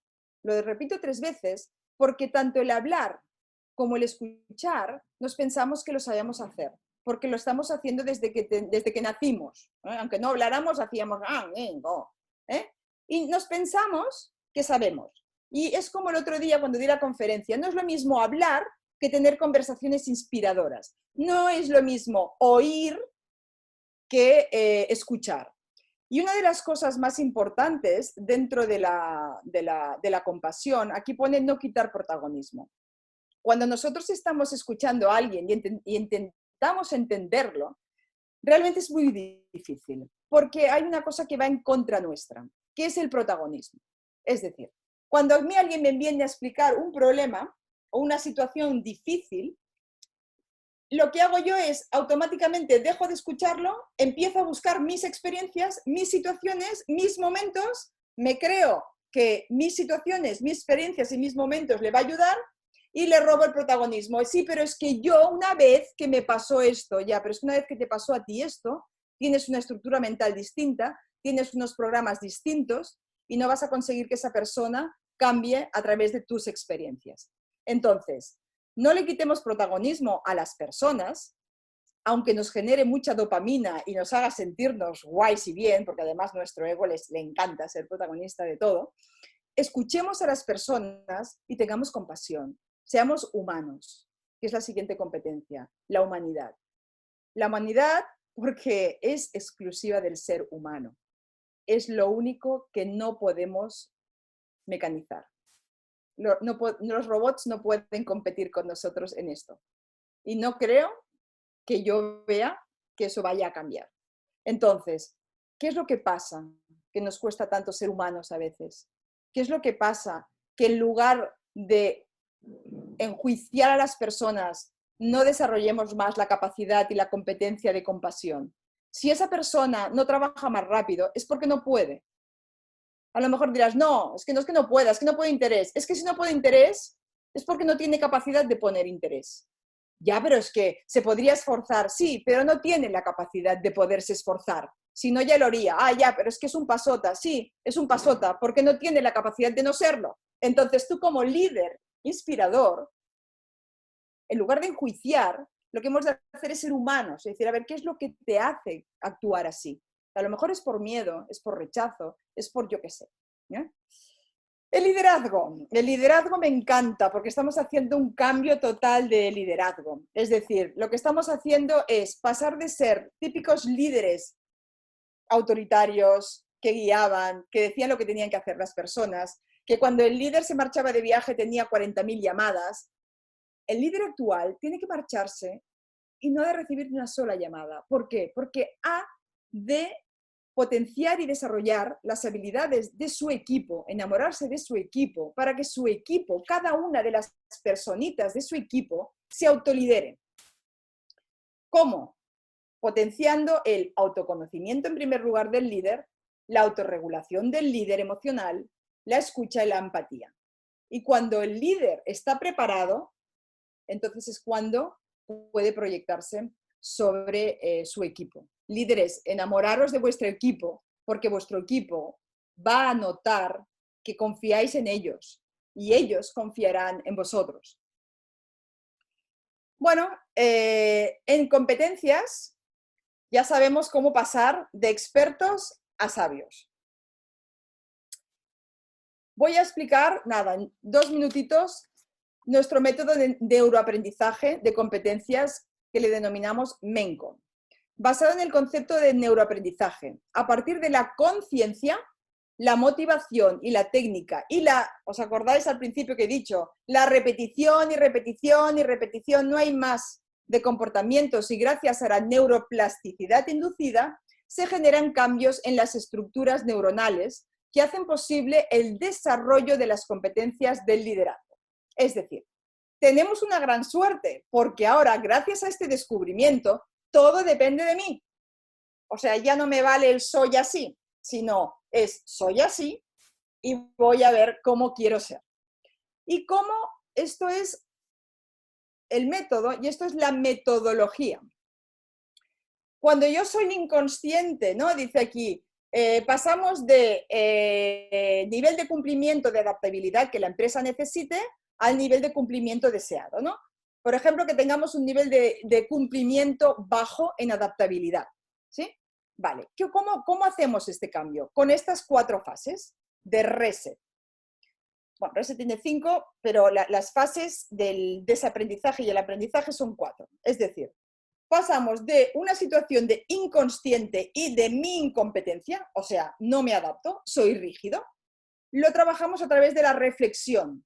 Lo repito 3 veces porque tanto el hablar como el escuchar nos pensamos que lo sabemos hacer, porque lo estamos haciendo desde que nacimos. Aunque no habláramos, hacíamos y nos pensamos que sabemos. Y es como el otro día cuando di la conferencia, no es lo mismo hablar que tener conversaciones inspiradoras. No es lo mismo oír que escuchar. Y una de las cosas más importantes dentro de la compasión, aquí pone no quitar protagonismo. Cuando nosotros estamos escuchando a alguien y intentamos entenderlo, realmente es muy difícil, porque hay una cosa que va en contra nuestra, que es el protagonismo. Es decir, cuando a mí alguien me viene a explicar un problema o una situación difícil, lo que hago yo es automáticamente dejo de escucharlo, empiezo a buscar mis experiencias, mis situaciones, mis momentos, me creo que mis situaciones, mis experiencias y mis momentos le va a ayudar y le robo el protagonismo. Sí, pero es que yo una vez que me pasó esto, ya, pero es que una vez que te pasó a ti esto, tienes una estructura mental distinta, tienes unos programas distintos y no vas a conseguir que esa persona cambie a través de tus experiencias. Entonces, no le quitemos protagonismo a las personas, aunque nos genere mucha dopamina y nos haga sentirnos guays y bien, porque además nuestro ego le encanta ser protagonista de todo. Escuchemos a las personas y tengamos compasión. Seamos humanos, que es la siguiente competencia, la humanidad. La humanidad porque es exclusiva del ser humano. Es lo único que no podemos mecanizar. Los robots no pueden competir con nosotros en esto. Y no creo que yo vea que eso vaya a cambiar. Entonces, ¿qué es lo que pasa? Que nos cuesta tanto ser humanos a veces. ¿Qué es lo que pasa? Que en lugar de enjuiciar a las personas, no desarrollemos más la capacidad y la competencia de compasión. Si esa persona no trabaja más rápido, es porque no puede. A lo mejor dirás, no es que no pueda, es que no puede interés. Es que si no puede interés, es porque no tiene capacidad de poner interés. Ya, pero es que se podría esforzar, sí, pero no tiene la capacidad de poderse esforzar. Si no, ya lo haría. Ah, ya, pero es que es un pasota. Sí, es un pasota, porque no tiene la capacidad de no serlo. Entonces tú como líder inspirador, en lugar de enjuiciar, lo que hemos de hacer es ser humanos, es decir, a ver, ¿qué es lo que te hace actuar así? A lo mejor es por miedo, es por rechazo, es por yo qué sé. ¿Eh? El liderazgo me encanta porque estamos haciendo un cambio total de liderazgo. Es decir, lo que estamos haciendo es pasar de ser típicos líderes autoritarios que guiaban, que decían lo que tenían que hacer las personas, que cuando el líder se marchaba de viaje tenía 40.000 llamadas. El líder actual tiene que marcharse y no de recibir ni una sola llamada. ¿Por qué? Porque ha de potenciar y desarrollar las habilidades de su equipo, enamorarse de su equipo, para que su equipo, cada una de las personitas de su equipo, se autolidere. ¿Cómo? Potenciando el autoconocimiento en primer lugar del líder, la autorregulación del líder emocional, la escucha y la empatía. Y cuando el líder está preparado, entonces es cuando puede proyectarse sobre su equipo. Líderes, enamoraros de vuestro equipo, porque vuestro equipo va a notar que confiáis en ellos y ellos confiarán en vosotros. Bueno, en competencias ya sabemos cómo pasar de expertos a sabios. Voy a explicar, nada, en 2 minutitos, nuestro método de neuroaprendizaje de competencias que le denominamos MENCO, basado en el concepto de neuroaprendizaje, a partir de la conciencia, la motivación y la técnica, y ¿os acordáis al principio que he dicho? La repetición y repetición y repetición, no hay más de comportamientos y gracias a la neuroplasticidad inducida se generan cambios en las estructuras neuronales que hacen posible el desarrollo de las competencias del liderazgo. Es decir, tenemos una gran suerte porque ahora, gracias a este descubrimiento, todo depende de mí. O sea, ya no me vale el soy así, sino es soy así y voy a ver cómo quiero ser. Y cómo esto es el método y esto es la metodología. Cuando yo soy inconsciente, ¿no? Dice aquí, pasamos de nivel de cumplimiento de adaptabilidad que la empresa necesite al nivel de cumplimiento deseado, ¿no? Por ejemplo, que tengamos un nivel de cumplimiento bajo en adaptabilidad, ¿sí? Vale, ¿cómo hacemos este cambio? Con estas 4 fases de reset. Bueno, reset tiene 5, pero las fases del desaprendizaje y el aprendizaje son 4. Es decir, pasamos de una situación de inconsciente y de mi incompetencia, o sea, no me adapto, soy rígido, lo trabajamos a través de la reflexión.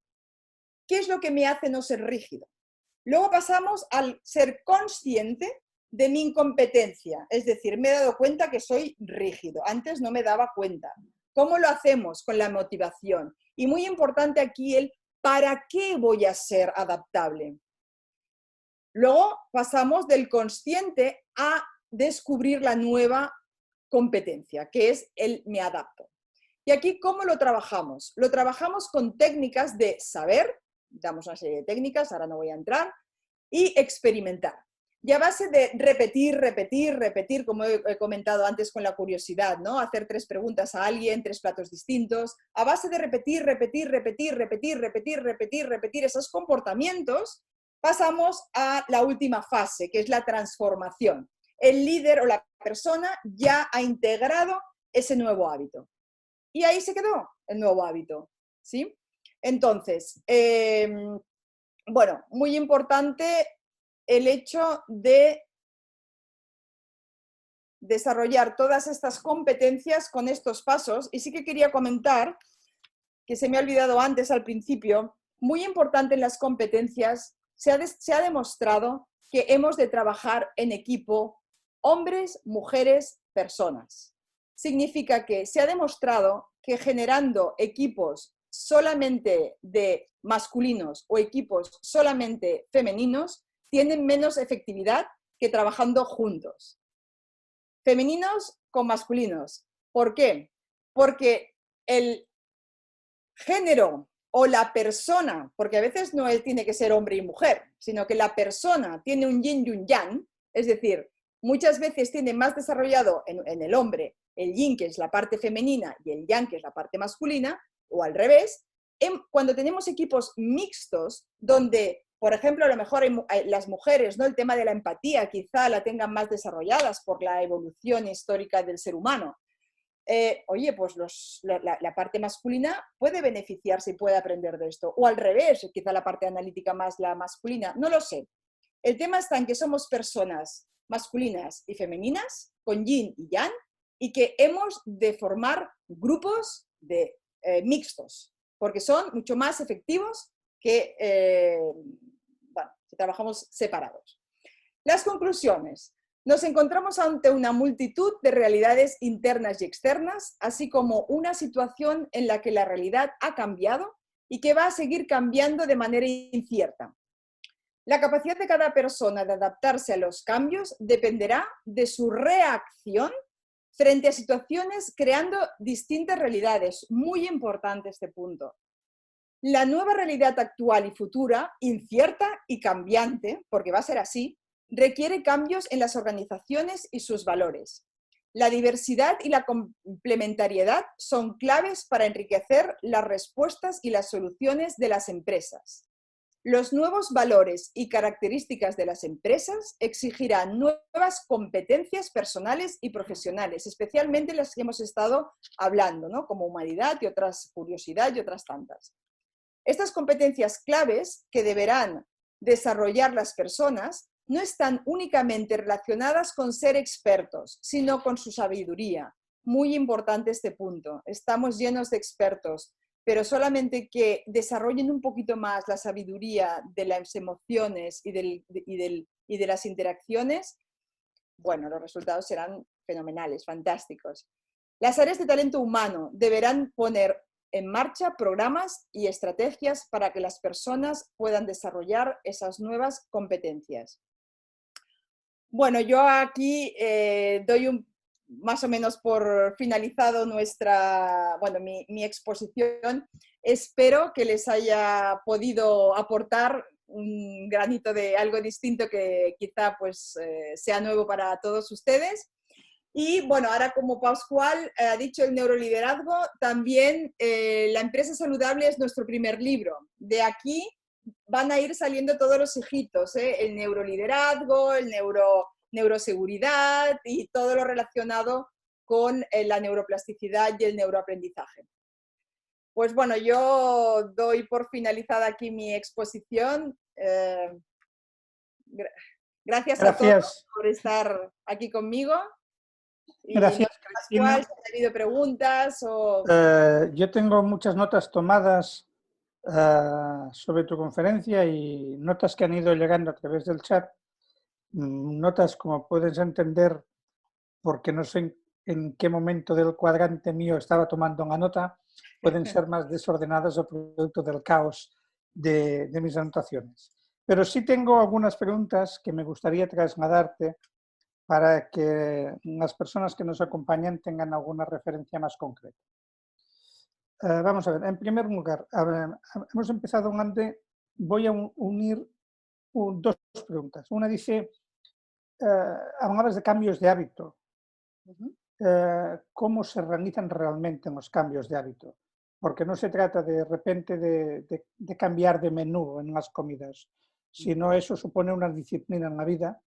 ¿Qué es lo que me hace no ser rígido? Luego pasamos al ser consciente de mi incompetencia, es decir, me he dado cuenta que soy rígido, antes no me daba cuenta. ¿Cómo lo hacemos? Con la motivación. Y muy importante aquí el ¿para qué voy a ser adaptable? Luego pasamos del consciente a descubrir la nueva competencia, que es el me adapto. Y aquí, ¿cómo lo trabajamos? Lo trabajamos con técnicas de saber, damos una serie de técnicas, ahora no voy a entrar, y experimentar. Y a base de repetir, repetir, repetir, como he comentado antes con la curiosidad, ¿no? Hacer 3 preguntas a alguien, 3 platos distintos. A base de repetir, repetir, repetir, repetir, repetir, repetir, repetir esos comportamientos, pasamos a la última fase, que es la transformación. El líder o la persona ya ha integrado ese nuevo hábito. Y ahí se quedó el nuevo hábito, ¿sí? Entonces, bueno, muy importante el hecho de desarrollar todas estas competencias con estos pasos. Y sí que quería comentar, que se me ha olvidado antes al principio, muy importante en las competencias, se ha demostrado que hemos de trabajar en equipo, hombres, mujeres, personas. Significa que se ha demostrado que generando equipos solamente de masculinos o equipos solamente femeninos tienen menos efectividad que trabajando juntos. Femeninos con masculinos. ¿Por qué? Porque el género o la persona, porque a veces no tiene que ser hombre y mujer, sino que la persona tiene un yin y un yang, es decir, muchas veces tiene más desarrollado en el hombre el yin, que es la parte femenina, y el yang, que es la parte masculina, o al revés, cuando tenemos equipos mixtos, donde, por ejemplo, a lo mejor las mujeres, ¿no? El tema de la empatía quizá la tengan más desarrolladas por la evolución histórica del ser humano. Oye, pues la parte masculina puede beneficiarse y puede aprender de esto. O al revés, quizá la parte analítica más la masculina, no lo sé. El tema está en que somos personas masculinas y femeninas, con yin y yang, y que hemos de formar grupos mixtos, porque son mucho más efectivos que si trabajamos separados. Las conclusiones. Nos encontramos ante una multitud de realidades internas y externas, así como una situación en la que la realidad ha cambiado y que va a seguir cambiando de manera incierta. La capacidad de cada persona de adaptarse a los cambios dependerá de su reacción frente a situaciones, creando distintas realidades. Muy importante este punto. La nueva realidad actual y futura, incierta y cambiante, porque va a ser así, requiere cambios en las organizaciones y sus valores. La diversidad y la complementariedad son claves para enriquecer las respuestas y las soluciones de las empresas. Los nuevos valores y características de las empresas exigirán nuevas competencias personales y profesionales, especialmente las que hemos estado hablando, ¿no? Como humanidad y otras, curiosidad y otras tantas. Estas competencias claves que deberán desarrollar las personas no están únicamente relacionadas con ser expertos, sino con su sabiduría. Muy importante este punto. Estamos llenos de expertos, pero solamente que desarrollen un poquito más la sabiduría de las emociones y de las interacciones, bueno, los resultados serán fenomenales, fantásticos. Las áreas de talento humano deberán poner en marcha programas y estrategias para que las personas puedan desarrollar esas nuevas competencias. Bueno, yo aquí doy más o menos por finalizado mi exposición. Espero que les haya podido aportar un granito de algo distinto que quizá pues, sea nuevo para todos ustedes. Y bueno, ahora como Pascual ha dicho el neuroliderazgo, también La empresa saludable es nuestro primer libro. De aquí van a ir saliendo todos los hijitos, el neuroliderazgo, neuroseguridad y todo lo relacionado con la neuroplasticidad y el neuroaprendizaje. Pues bueno, yo doy por finalizada aquí mi exposición. Gracias a todos por estar aquí conmigo. Y Gracias, Cristina. Pascual, si ha habido preguntas o... Yo tengo muchas notas tomadas sobre tu conferencia y notas que han ido llegando a través del chat. Notas, como puedes entender, porque no sé en qué momento del cuadrante mío estaba tomando una nota, pueden ser más desordenadas o producto del caos de mis anotaciones. Pero sí tengo algunas preguntas que me gustaría trasladarte para que las personas que nos acompañan tengan alguna referencia más concreta. Vamos a ver, en primer lugar, hemos empezado antes, voy a unir dos preguntas. Una dice, hablabas de cambios de hábito. ¿Cómo se realizan realmente los cambios de hábito? Porque no se trata de repente de cambiar de menú en las comidas, sino eso supone una disciplina en la vida.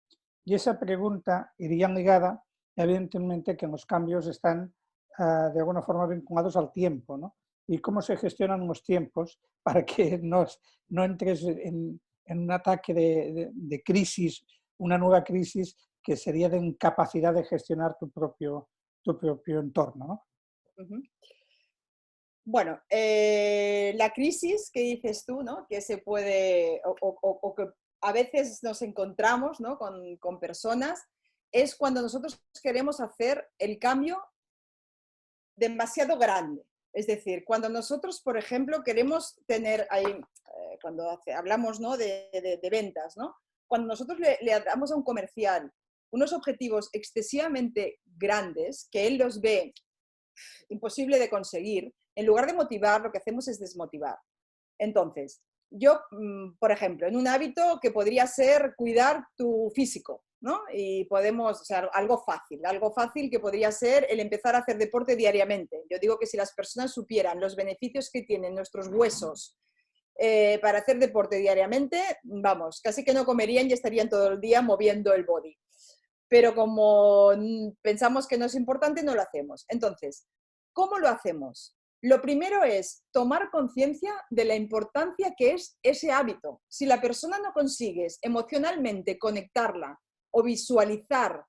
Y esa pregunta iría ligada, evidentemente, que los cambios están de alguna forma vinculados al tiempo, ¿no? Y cómo se gestionan los tiempos para que no entres en un ataque de crisis, una nueva crisis que sería de incapacidad de gestionar tu propio entorno, ¿no? Bueno, la crisis que dices tú, ¿no? Que se puede, o que a veces nos encontramos, ¿no? con personas, es cuando nosotros queremos hacer el cambio demasiado grande. Es decir, cuando nosotros, por ejemplo, queremos tener ahí, cuando hablamos, ¿no? de ventas, ¿no? Cuando nosotros le damos a un comercial unos objetivos excesivamente grandes, que él los ve imposible de conseguir, en lugar de motivar, lo que hacemos es desmotivar. Entonces, yo, por ejemplo, en un hábito que podría ser cuidar tu físico, ¿no? Y podemos, o sea, algo fácil que podría ser el empezar a hacer deporte diariamente. Yo digo que si las personas supieran los beneficios que tienen nuestros huesos para hacer deporte diariamente, vamos, casi que no comerían y estarían todo el día moviendo el body. Pero como pensamos que no es importante, no lo hacemos. Entonces, ¿cómo lo hacemos? Lo primero es tomar conciencia de la importancia que es ese hábito. Si la persona no consigues emocionalmente conectarla o visualizar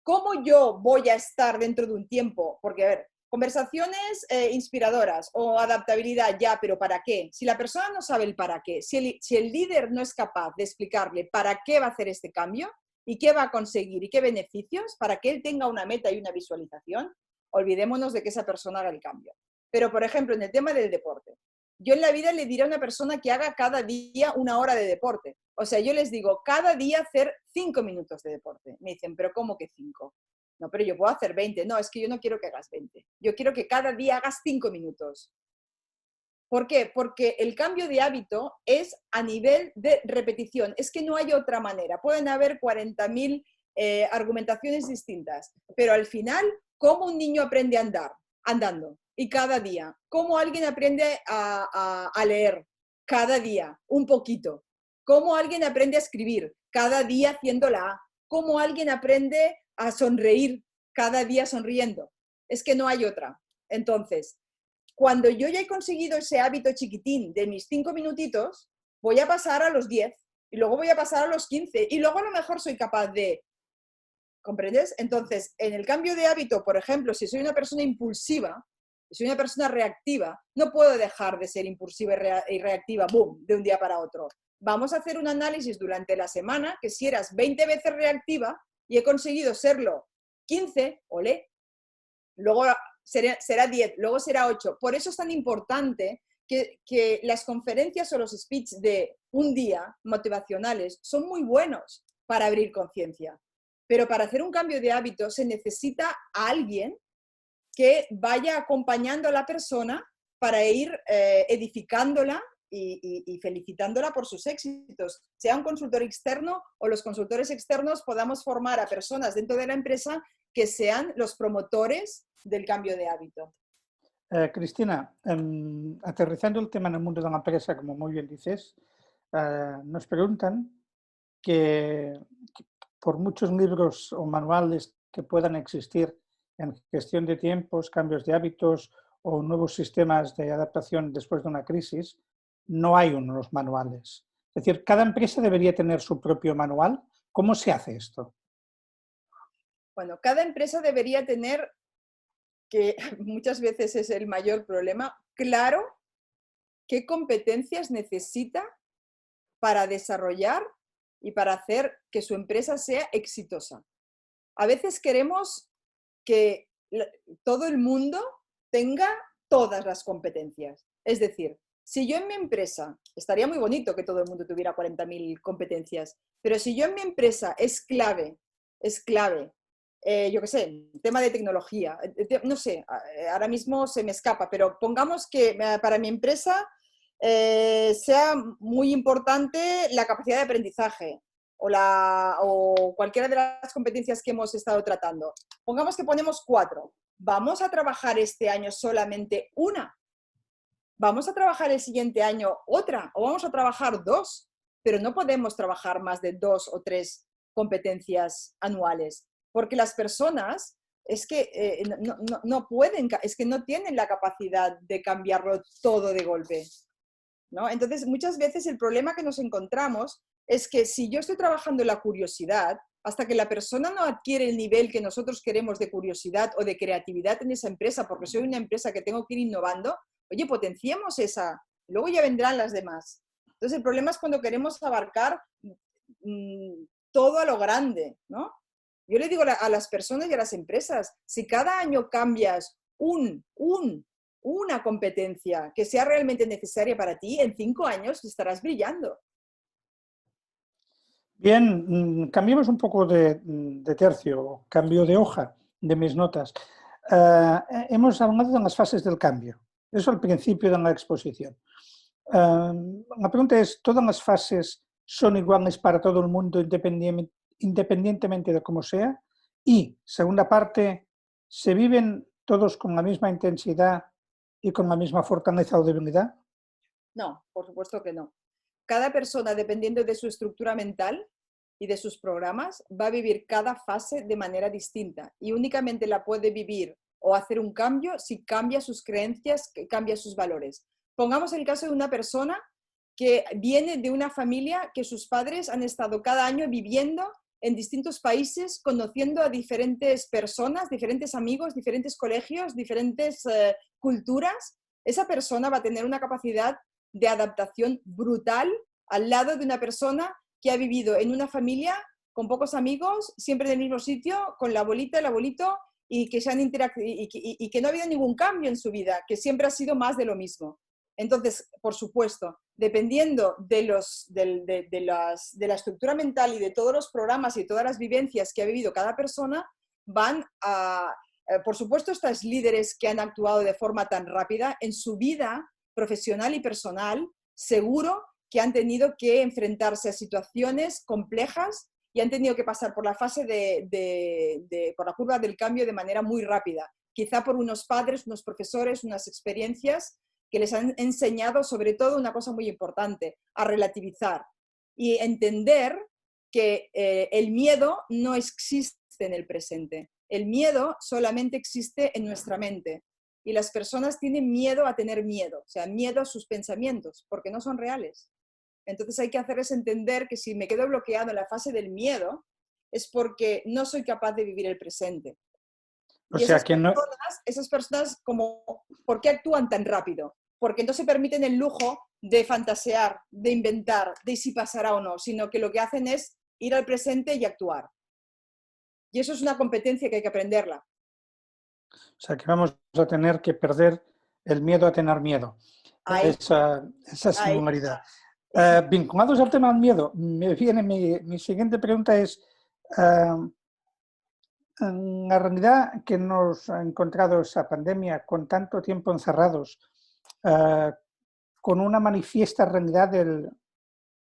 cómo yo voy a estar dentro de un tiempo, porque a ver, conversaciones inspiradoras o adaptabilidad ya, pero ¿para qué? Si la persona no sabe el para qué, si el líder no es capaz de explicarle para qué va a hacer este cambio y qué va a conseguir y qué beneficios, para que él tenga una meta y una visualización, olvidémonos de que esa persona haga el cambio. Pero, por ejemplo, en el tema del deporte, yo en la vida le diré a una persona que haga cada día 1 hora de deporte. O sea, yo les digo, cada día hacer 5 minutos de deporte. Me dicen, ¿pero cómo que 5? No, pero yo puedo hacer 20. No, es que yo no quiero que hagas 20. Yo quiero que cada día hagas 5 minutos. ¿Por qué? Porque el cambio de hábito es a nivel de repetición. Es que no hay otra manera. Pueden haber 40.000 argumentaciones distintas, pero al final, ¿cómo un niño aprende a andar? Andando. Y cada día. ¿Cómo alguien aprende a leer? Cada día, un poquito. ¿Cómo alguien aprende a escribir? Cada día haciendo la A. ¿Cómo alguien aprende a sonreír? Cada día sonriendo. Es que no hay otra. Entonces, cuando yo ya he conseguido ese hábito chiquitín de mis 5 minutitos, voy a pasar a los 10 y luego voy a pasar a los 15 y luego a lo mejor soy capaz de... ¿Comprendes? Entonces, en el cambio de hábito, por ejemplo, si soy una persona impulsiva, si soy una persona reactiva, no puedo dejar de ser impulsiva y reactiva, boom, de un día para otro. Vamos a hacer un análisis durante la semana que si eras 20 veces reactiva y he conseguido serlo 15, olé, luego será 10, luego será 8. Por eso es tan importante que las conferencias o los speeches de un día motivacionales son muy buenos para abrir conciencia. Pero para hacer un cambio de hábito se necesita a alguien que vaya acompañando a la persona para ir edificándola y felicitándola por sus éxitos. Sea un consultor externo o los consultores externos podamos formar a personas dentro de la empresa que sean los promotores del cambio de hábito. Cristina, aterrizando el tema en el mundo de la empresa, como muy bien dices, nos preguntan que por muchos libros o manuales que puedan existir en gestión de tiempos, cambios de hábitos o nuevos sistemas de adaptación después de una crisis, no hay unos manuales. Es decir, cada empresa debería tener su propio manual. ¿Cómo se hace esto? Bueno, cada empresa debería tener, que muchas veces es el mayor problema, claro qué competencias necesita para desarrollar y para hacer que su empresa sea exitosa. A veces queremos que todo el mundo tenga todas las competencias. Es decir, si yo en mi empresa, estaría muy bonito que todo el mundo tuviera 40.000 competencias, pero si yo en mi empresa es clave, yo qué sé, tema de tecnología, no sé, ahora mismo se me escapa, pero pongamos que para mi empresa sea muy importante la capacidad de aprendizaje o cualquiera de las competencias que hemos estado tratando. Pongamos que ponemos 4. ¿Vamos a trabajar este año solamente una? ¿Vamos a trabajar el siguiente año otra? ¿O vamos a trabajar 2? Pero no podemos trabajar más de 2 o 3 competencias anuales, porque las personas es que no pueden, es que no tienen la capacidad de cambiarlo todo de golpe, ¿no? Entonces, muchas veces el problema que nos encontramos es que si yo estoy trabajando la curiosidad, hasta que la persona no adquiere el nivel que nosotros queremos de curiosidad o de creatividad en esa empresa, porque soy una empresa que tengo que ir innovando, oye, potenciemos esa, luego ya vendrán las demás. Entonces, el problema es cuando queremos abarcar todo a lo grande, ¿no? Yo le digo a las personas y a las empresas, si cada año cambias una competencia que sea realmente necesaria para ti, en 5 años estarás brillando. Bien, cambiemos un poco de tercio, cambio de hoja de mis notas. Hemos hablado de las fases del cambio, eso al principio de la exposición. La pregunta es, ¿todas las fases son iguales para todo el mundo independientemente de cómo sea. Y, segunda parte, ¿se viven todos con la misma intensidad y con la misma fortaleza o debilidad? No, por supuesto que no. Cada persona, dependiendo de su estructura mental y de sus programas, va a vivir cada fase de manera distinta y únicamente la puede vivir o hacer un cambio si cambia sus creencias, cambia sus valores. Pongamos el caso de una persona que viene de una familia que sus padres han estado cada año viviendo en distintos países, conociendo a diferentes personas, diferentes amigos, diferentes colegios, diferentes culturas. Esa persona va a tener una capacidad de adaptación brutal al lado de una persona que ha vivido en una familia con pocos amigos, siempre en el mismo sitio, con la abuelita, el abuelito, y que, y que no ha habido ningún cambio en su vida, que siempre ha sido más de lo mismo. Entonces, por supuesto, dependiendo de la estructura mental y de todos los programas y todas las vivencias que ha vivido cada persona, van a, por supuesto, estos líderes que han actuado de forma tan rápida en su vida profesional y personal, seguro que han tenido que enfrentarse a situaciones complejas y han tenido que pasar por la fase por la curva del cambio de manera muy rápida. Quizá por unos padres, unos profesores, unas experiencias que les han enseñado sobre todo una cosa muy importante, a relativizar y entender que el miedo no existe en el presente. El miedo solamente existe en nuestra mente. Y las personas tienen miedo a tener miedo, o sea, miedo a sus pensamientos, porque no son reales. Entonces hay que hacerles entender que si me quedo bloqueado en la fase del miedo, es porque no soy capaz de vivir el presente. O Y sea, que no... esas personas como, ¿por qué actúan tan rápido? Porque no se permiten el lujo de fantasear, de inventar, de si pasará o no, sino que lo que hacen es ir al presente y actuar. Y eso es una competencia que hay que aprenderla. O sea, que vamos a tener que perder el miedo a tener miedo. Esa singularidad. Vinculados al tema del miedo, me viene mi siguiente pregunta es, en la realidad que nos ha encontrado esa pandemia con tanto tiempo encerrados, con una manifiesta realidad de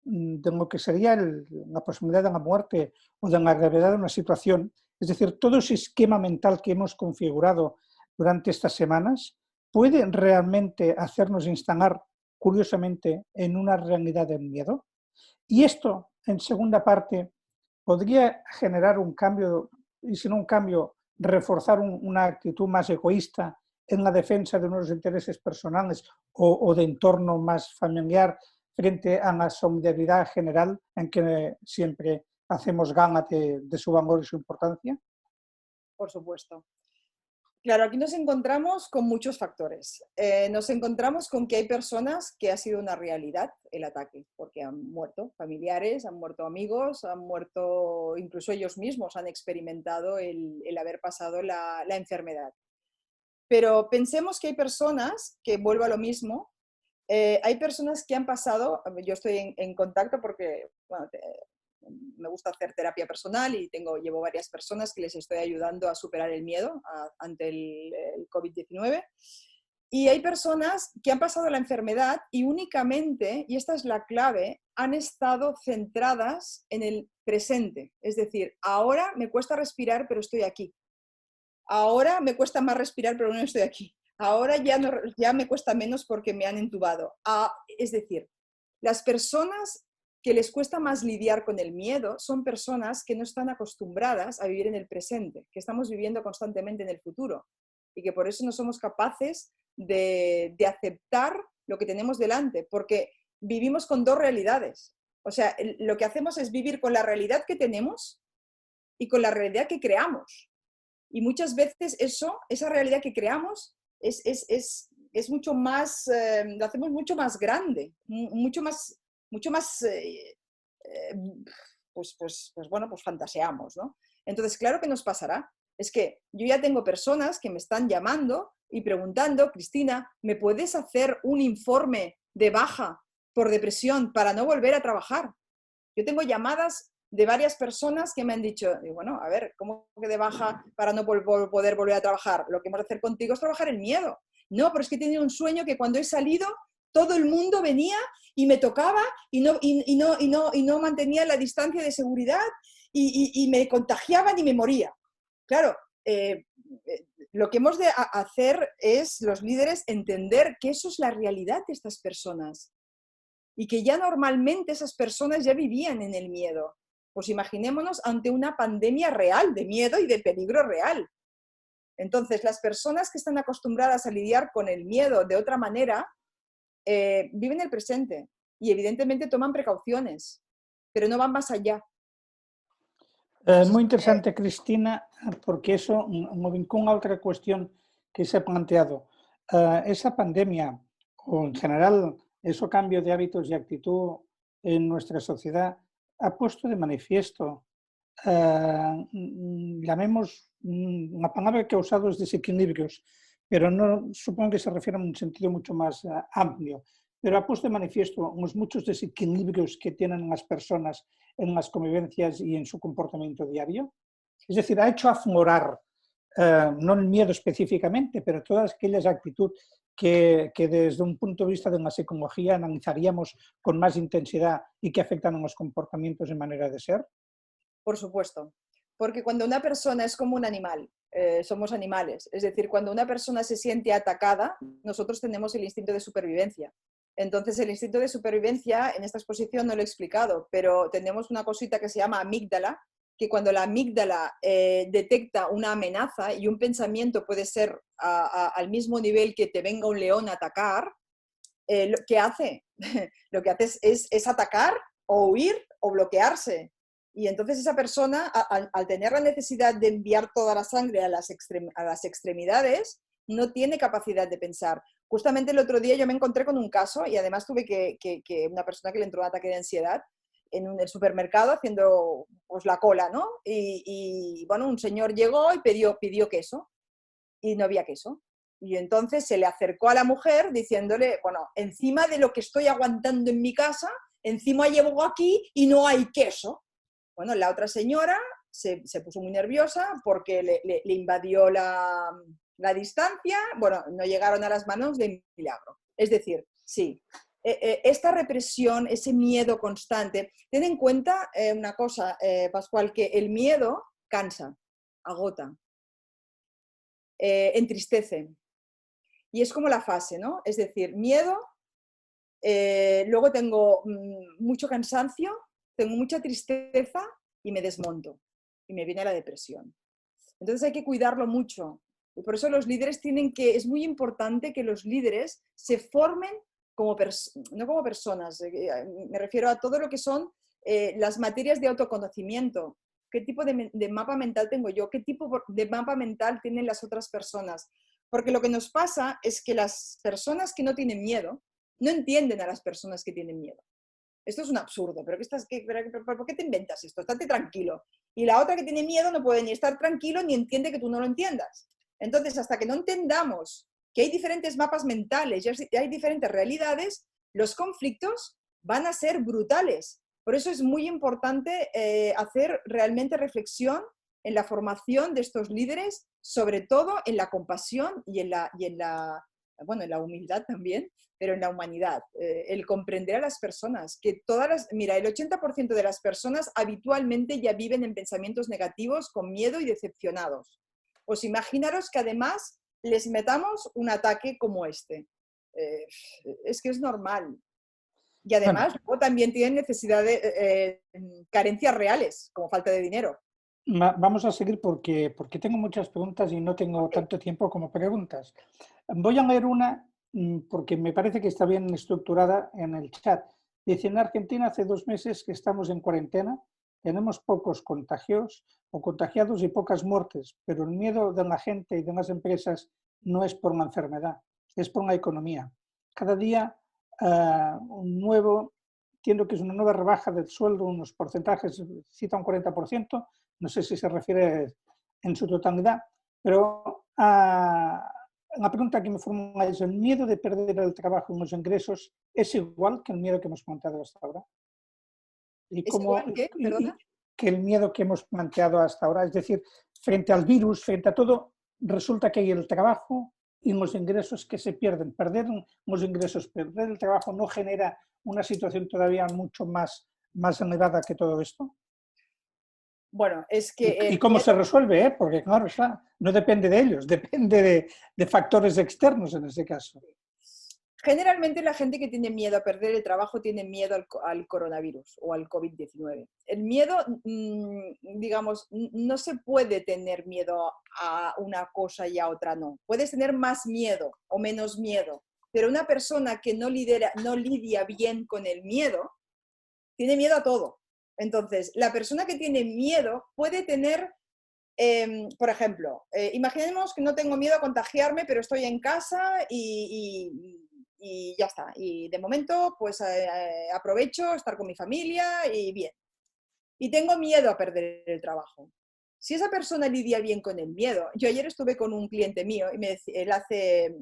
lo que sería la posibilidad de la muerte o de la gravedad de una situación, es decir, todo ese esquema mental que hemos configurado durante estas semanas puede realmente hacernos instalar, curiosamente, en una realidad del miedo. Y esto, en segunda parte, podría generar un cambio, y si no un cambio, reforzar una actitud más egoísta en la defensa de unos intereses personales o de entorno más familiar frente a la solidaridad general en que siempre hacemos gala de su valor y su importancia? Por supuesto. Claro, aquí nos encontramos con muchos factores. Nos encontramos con que hay personas que ha sido una realidad el ataque, porque han muerto familiares, han muerto amigos, han muerto, incluso ellos mismos han experimentado el haber pasado la enfermedad. Pero pensemos que hay personas, que vuelvo a lo mismo, hay personas que han pasado, yo estoy en contacto porque bueno, me gusta hacer terapia personal y llevo varias personas que les estoy ayudando a superar el miedo ante el COVID-19. Y hay personas que han pasado la enfermedad y únicamente, y esta es la clave, han estado centradas en el presente. Es decir, ahora me cuesta respirar, pero estoy aquí. Ahora me cuesta más respirar, pero no estoy aquí. Ahora ya me cuesta menos porque me han intubado. Es decir, las personas que les cuesta más lidiar con el miedo son personas que no están acostumbradas a vivir en el presente, que estamos viviendo constantemente en el futuro y que por eso no somos capaces de aceptar lo que tenemos delante, porque vivimos con dos realidades. O sea, lo que hacemos es vivir con la realidad que tenemos y con la realidad que creamos. Y muchas veces esa realidad que creamos es mucho más, lo hacemos mucho más grande, mucho más pues fantaseamos, ¿no? Entonces, claro que nos pasará. Es que yo ya tengo personas que me están llamando y preguntando, Cristina, ¿me puedes hacer un informe de baja por depresión para no volver a trabajar? Yo tengo llamadas de varias personas que me han dicho, bueno, a ver, ¿cómo que de baja para no poder volver a trabajar? Lo que hemos de hacer contigo es trabajar el miedo. No, pero es que he tenido un sueño que cuando he salido todo el mundo venía y me tocaba y no mantenía la distancia de seguridad y me contagiaban y me moría. Claro, lo que hemos de hacer es, los líderes, entender que eso es la realidad de estas personas y que ya normalmente esas personas ya vivían en el miedo. Pues imaginémonos ante una pandemia real de miedo y de peligro real. Entonces, las personas que están acostumbradas a lidiar con el miedo de otra manera, viven el presente y evidentemente toman precauciones, pero no van más allá. Muy interesante, Cristina, porque eso me vincula a otra cuestión que se ha planteado. Esa pandemia, o en general, ese cambio de hábitos y actitud en nuestra sociedad, ha puesto de manifiesto, llamemos, la palabra que ha usado es desequilibrios, pero no supongo que se refiere a un sentido mucho más amplio, pero ha puesto de manifiesto los muchos desequilibrios que tienen las personas en las convivencias y en su comportamiento diario. Es decir, ha hecho aflorar, no el miedo específicamente, pero todas aquellas actitudes que desde un punto de vista de la psicología analizaríamos con más intensidad y que afectan a los comportamientos y manera de ser. Por supuesto, porque cuando una persona es como un animal, somos animales, es decir, cuando una persona se siente atacada, nosotros tenemos el instinto de supervivencia. Entonces, el instinto de supervivencia, en esta exposición no lo he explicado, pero tenemos una cosita que se llama amígdala, que cuando la amígdala detecta una amenaza y un pensamiento puede ser al mismo nivel que te venga un león a atacar, ¿qué hace? Lo que hace es atacar o huir o bloquearse. Y entonces esa persona, al tener la necesidad de enviar toda la sangre a las extremidades, no tiene capacidad de pensar. Justamente el otro día yo me encontré con un caso y además tuve que una persona que le entró un ataque de ansiedad en el supermercado haciendo pues, la cola, ¿no? Y bueno, un señor llegó y pidió queso y no había queso. Y entonces se le acercó a la mujer diciéndole, bueno, encima de lo que estoy aguantando en mi casa, encima llevo aquí y no hay queso. Bueno, la otra señora se puso muy nerviosa porque le invadió la distancia, bueno, no llegaron a las manos de milagro. Es decir, sí, esta represión, ese miedo constante, ten en cuenta una cosa, Pascual, que el miedo cansa, agota, entristece. Y es como la fase, ¿no? Es decir, miedo, luego tengo mucho cansancio, tengo mucha tristeza y me desmonto y me viene la depresión. Entonces hay que cuidarlo mucho. Y por eso los líderes es muy importante que los líderes se formen como no como personas, me refiero a todo lo que son las materias de autoconocimiento. ¿Qué tipo de mapa mental tengo yo? ¿Qué tipo de mapa mental tienen las otras personas? Porque lo que nos pasa es que las personas que no tienen miedo no entienden a las personas que tienen miedo. Esto es un absurdo, pero ¿por qué te inventas esto? Estate tranquilo. Y la otra que tiene miedo no puede ni estar tranquilo ni entiende que tú no lo entiendas. Entonces, hasta que no entendamos que hay diferentes mapas mentales y hay diferentes realidades, los conflictos van a ser brutales. Por eso es muy importante hacer realmente reflexión en la formación de estos líderes, sobre todo en la compasión y en la humildad también, pero en la humanidad, el comprender a las personas, que mira, el 80% de las personas habitualmente ya viven en pensamientos negativos, con miedo y decepcionados. Pues imaginaros que además les metamos un ataque como este. Es que es normal. Y además luego también tienen necesidad de carencias reales, como falta de dinero. Vamos a seguir porque tengo muchas preguntas y no tengo tanto tiempo como preguntas. Voy a leer una porque me parece que está bien estructurada en el chat. Dice, en Argentina hace 2 meses que estamos en cuarentena, tenemos pocos contagios o contagiados y pocas muertes, pero el miedo de la gente y de las empresas no es por una enfermedad, es por la economía. Cada día entiendo que es una nueva rebaja del sueldo, unos porcentajes, cita un 40%, no sé si se refiere en su totalidad, pero la pregunta que me formula es, ¿el miedo de perder el trabajo y los ingresos es igual que el miedo que hemos planteado hasta ahora? ¿Y ¿Es igual que? ¿Perdona? Que el miedo que hemos planteado hasta ahora? Es decir, frente al virus, frente a todo, resulta que hay el trabajo y los ingresos que se pierden. Perder los ingresos, perder el trabajo no genera una situación todavía mucho más elevada que todo esto. Bueno, es que... ¿Y cómo se resuelve? Porque claro, no depende de ellos, depende de factores externos en ese caso. Generalmente la gente que tiene miedo a perder el trabajo tiene miedo al coronavirus o al COVID-19. El miedo, digamos, no se puede tener miedo a una cosa y a otra no. Puedes tener más miedo o menos miedo, pero una persona que no lidia bien con el miedo, tiene miedo a todo. Entonces, la persona que tiene miedo puede tener, por ejemplo, imaginemos que no tengo miedo a contagiarme, pero estoy en casa y ya está. Y de momento, pues aprovecho estar con mi familia y bien. Y tengo miedo a perder el trabajo. Si esa persona lidia bien con el miedo, yo ayer estuve con un cliente mío y él hace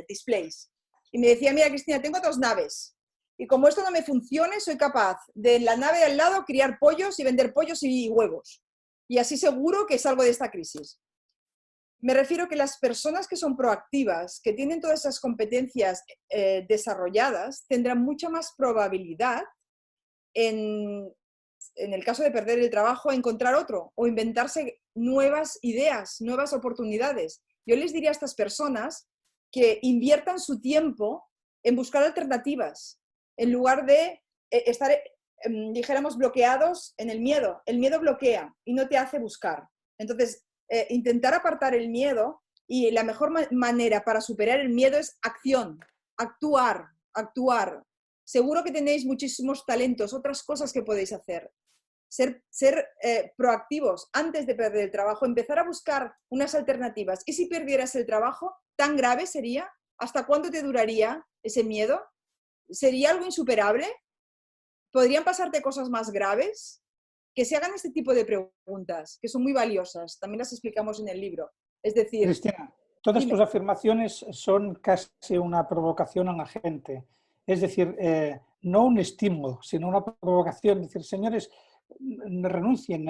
displays y me decía, mira Cristina, tengo 2 naves y como esto no me funcione, soy capaz de en la nave de al lado criar pollos y vender pollos y huevos. Y así seguro que salgo de esta crisis. Me refiero que las personas que son proactivas, que tienen todas esas competencias desarrolladas, tendrán mucha más probabilidad en el caso de perder el trabajo, encontrar otro o inventarse nuevas ideas, nuevas oportunidades. Yo les diría a estas personas que inviertan su tiempo en buscar alternativas, en lugar de estar, dijéramos, bloqueados en el miedo. El miedo bloquea y no te hace buscar. Entonces, intentar apartar el miedo y la mejor manera para superar el miedo es acción, actuar. Seguro que tenéis muchísimos talentos, otras cosas que podéis hacer. Ser proactivos antes de perder el trabajo, empezar a buscar unas alternativas. ¿Y si perdieras el trabajo? ¿Tan grave sería? ¿Hasta cuándo te duraría ese miedo? ¿Sería algo insuperable? ¿Podrían pasarte cosas más graves? Que se hagan este tipo de preguntas, que son muy valiosas. También las explicamos en el libro. Es decir... Cristina, todas tus afirmaciones son casi una provocación a la gente. Es decir, no un estímulo, sino una provocación. Es decir, señores, renuncien,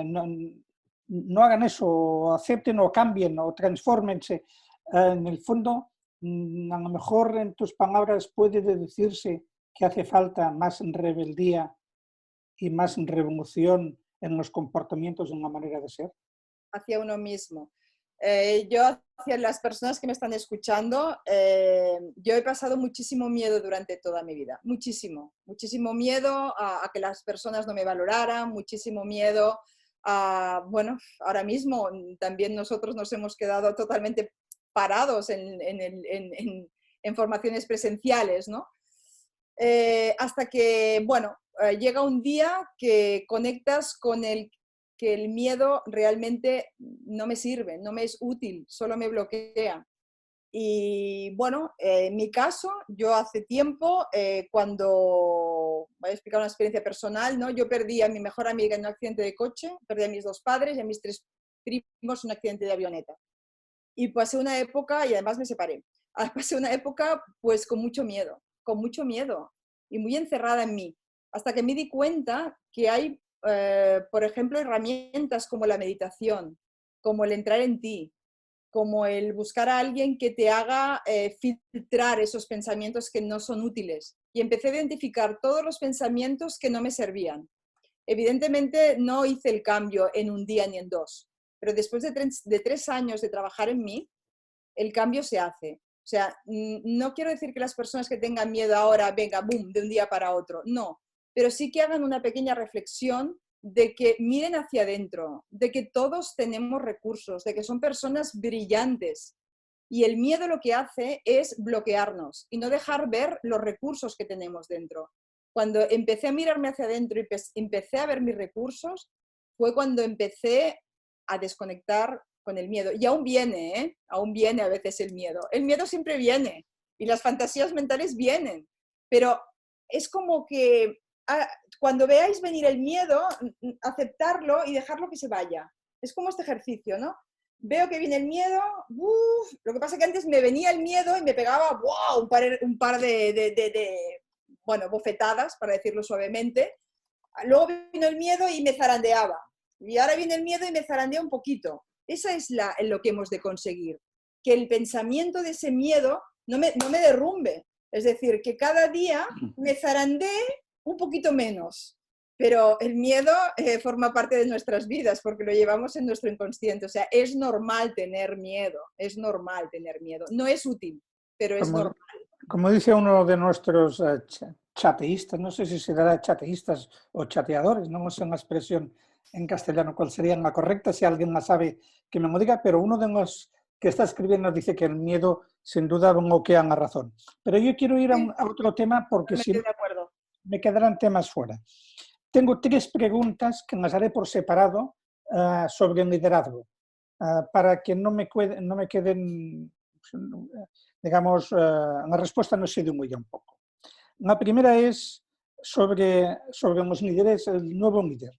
no hagan eso, acepten o cambien o transfórmense. En el fondo, a lo mejor en tus palabras puede deducirse que hace falta más rebeldía y más revolución en los comportamientos, en la manera de ser. Hacia uno mismo. Yo, hacia las personas que me están escuchando, yo he pasado muchísimo miedo durante toda mi vida, muchísimo miedo a que las personas no me valoraran, muchísimo miedo a, bueno, ahora mismo también nosotros nos hemos quedado totalmente parados en formaciones presenciales, ¿no? Hasta que, bueno, llega un día que conectas con que el miedo realmente no me sirve, no me es útil, solo me bloquea. Y bueno, en mi caso, yo hace tiempo, cuando, voy a explicar una experiencia personal, ¿no? Yo perdí a mi mejor amiga en un accidente de coche, perdí a mis 2 padres y a mis 3 primos en un accidente de avioneta. Y pasé una época, y además me separé, pasé una época pues con mucho miedo y muy encerrada en mí, hasta que me di cuenta que hay, por ejemplo, herramientas como la meditación, como el entrar en ti, como el buscar a alguien que te haga filtrar esos pensamientos que no son útiles. Y empecé a identificar todos los pensamientos que no me servían. Evidentemente no hice el cambio en un día ni en 2, pero después de 3 años de trabajar en mí, el cambio se hace. O sea, no quiero decir que las personas que tengan miedo ahora, venga, boom, de un día para otro. No, pero sí que hagan una pequeña reflexión de que miren hacia adentro, de que todos tenemos recursos, de que son personas brillantes. Y el miedo lo que hace es bloquearnos y no dejar ver los recursos que tenemos dentro. Cuando empecé a mirarme hacia adentro y empecé a ver mis recursos, fue cuando empecé a desconectar con el miedo. Y aún viene, ¿eh? Aún viene a veces el miedo. El miedo siempre viene y las fantasías mentales vienen, pero es como que cuando veáis venir el miedo, aceptarlo y dejarlo que se vaya. Es como este ejercicio, ¿no? Veo que viene el miedo, lo que pasa es que antes me venía el miedo y me pegaba un par de bueno, bofetadas, para decirlo suavemente. Luego vino el miedo y me zarandeaba. Y ahora viene el miedo y me zarandea un poquito. Esa es lo que hemos de conseguir. Que el pensamiento de ese miedo no me derrumbe. Es decir, que cada día me zarandee un poquito menos. Pero el miedo forma parte de nuestras vidas porque lo llevamos en nuestro inconsciente. O sea, es normal tener miedo, es normal tener miedo. No es útil, pero es normal. Como dice uno de nuestros chateístas, no sé si será chateístas o chateadores, no sé una expresión en castellano cuál sería la correcta, si alguien la sabe que me lo diga, pero uno de los que está escribiendo nos dice que el miedo sin duda bloquea la razón. Pero yo quiero ir a otro tema porque si no me quedarán temas fuera. Tengo 3 preguntas que las haré por separado sobre el liderazgo, para que no me queden, digamos, la respuesta no se diluya un poco. La primera es sobre los líderes, el nuevo líder.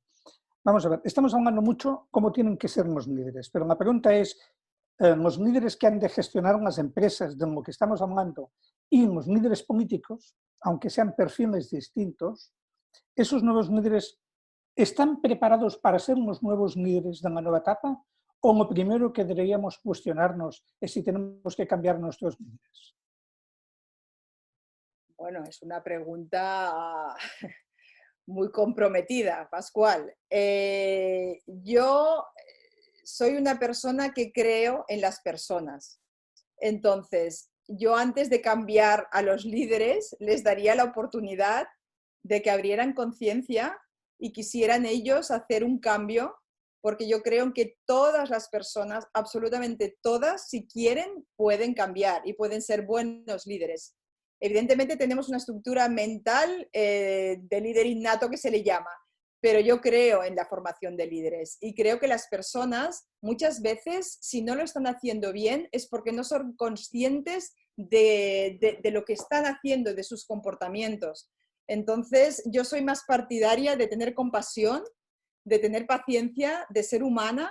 Vamos a ver, estamos hablando mucho cómo tienen que ser los líderes, pero la pregunta es, los líderes que han de gestionar las empresas de lo que estamos hablando y los líderes políticos, aunque sean perfiles distintos, esos nuevos líderes están preparados para ser los nuevos líderes de la nueva etapa o lo primero que deberíamos cuestionarnos es si tenemos que cambiar nuestros líderes. Bueno, es una pregunta muy comprometida, Pascual. Yo soy una persona que creo en las personas. Entonces, yo antes de cambiar a los líderes, les daría la oportunidad de que abrieran conciencia y quisieran ellos hacer un cambio, porque yo creo que todas las personas, absolutamente todas, si quieren, pueden cambiar y pueden ser buenos líderes. Evidentemente tenemos una estructura mental de líder innato que se le llama, pero yo creo en la formación de líderes y creo que las personas muchas veces, si no lo están haciendo bien, es porque no son conscientes de lo que están haciendo, de sus comportamientos. Entonces, yo soy más partidaria de tener compasión, de tener paciencia, de ser humana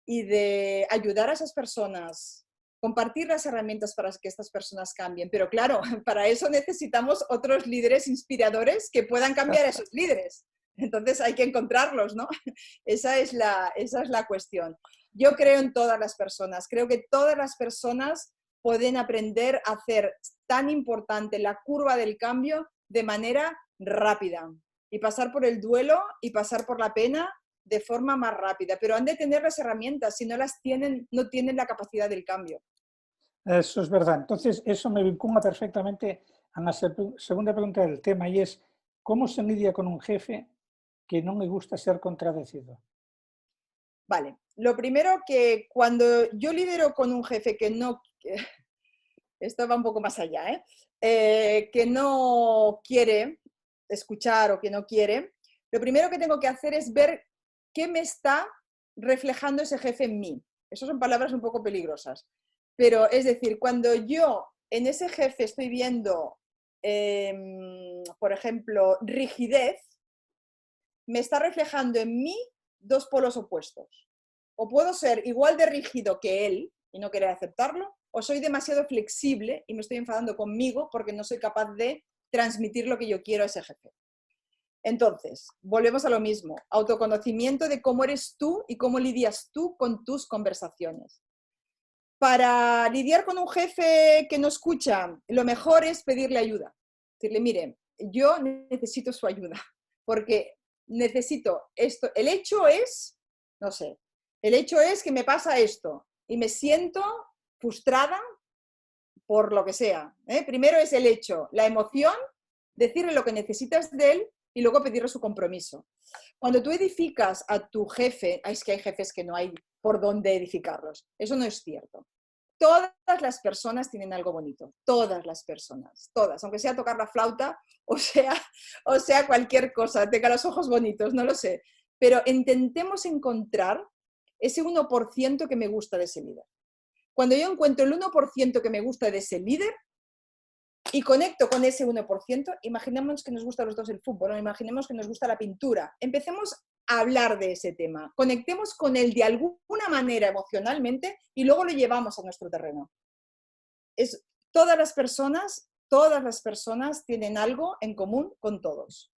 y de ayudar a esas personas, compartir las herramientas para que estas personas cambien. Pero claro, para eso necesitamos otros líderes inspiradores que puedan cambiar a esos líderes. Entonces hay que encontrarlos, ¿no? Esa es la cuestión. Yo creo en todas las personas. Creo que todas las personas pueden aprender a hacer tan importante la curva del cambio de manera rápida y pasar por el duelo y pasar por la pena de forma más rápida, pero han de tener las herramientas, si no las tienen, no tienen la capacidad del cambio. Eso es verdad. Entonces, eso me vincula perfectamente a la segunda pregunta del tema y es, ¿cómo se lidia con un jefe que no le gusta ser contradecido? Vale, lo primero que cuando yo lidero con un jefe que no, esto va un poco más allá, que no quiere escuchar o que no quiere, lo primero que tengo que hacer es ver qué me está reflejando ese jefe en mí. Esas son palabras un poco peligrosas, pero es decir, cuando yo en ese jefe estoy viendo, por ejemplo, rigidez, me está reflejando en mí 2 polos opuestos. O puedo ser igual de rígido que él y no querer aceptarlo, o soy demasiado flexible y me estoy enfadando conmigo porque no soy capaz de transmitir lo que yo quiero a ese jefe. Entonces, volvemos a lo mismo, autoconocimiento de cómo eres tú y cómo lidias tú con tus conversaciones. Para lidiar con un jefe que no escucha, lo mejor es pedirle ayuda. Decirle, mire, yo necesito su ayuda, porque necesito esto. El hecho es, no sé, el hecho es que me pasa esto y me siento frustrada por lo que sea. Primero es el hecho, la emoción, decirle lo que necesitas de él y luego pedirle su compromiso. Cuando tú edificas a tu jefe, es que hay jefes que no hay por dónde edificarlos. Eso no es cierto. Todas las personas tienen algo bonito, todas las personas, todas, aunque sea tocar la flauta o sea cualquier cosa, tenga los ojos bonitos, no lo sé, pero intentemos encontrar ese 1% que me gusta de ese líder. Cuando yo encuentro el 1% que me gusta de ese líder y conecto con ese 1%, imaginemos que nos gusta a los dos el fútbol, ¿no? Imaginemos que nos gusta la pintura, empecemos a hablar de ese tema, conectemos con él de alguna manera emocionalmente y luego lo llevamos a nuestro terreno. Todas las personas tienen algo en común con todos.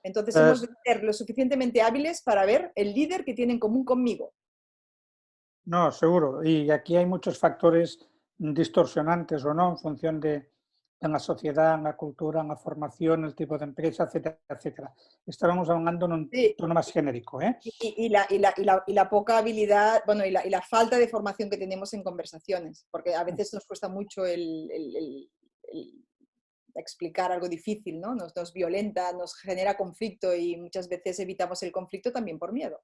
Entonces hemos de ser lo suficientemente hábiles para ver el líder que tiene en común conmigo. No, seguro. Y aquí hay muchos factores distorsionantes o no en función de en la sociedad, en la cultura, en la formación, el tipo de empresa, etcétera, etcétera. Estábamos hablando en un Sí. tono más genérico, ¿eh? Y la poca habilidad, bueno, y la falta de formación que tenemos en conversaciones, porque a veces nos cuesta mucho el explicar algo difícil, ¿no? Nos violenta, nos genera conflicto y muchas veces evitamos el conflicto también por miedo.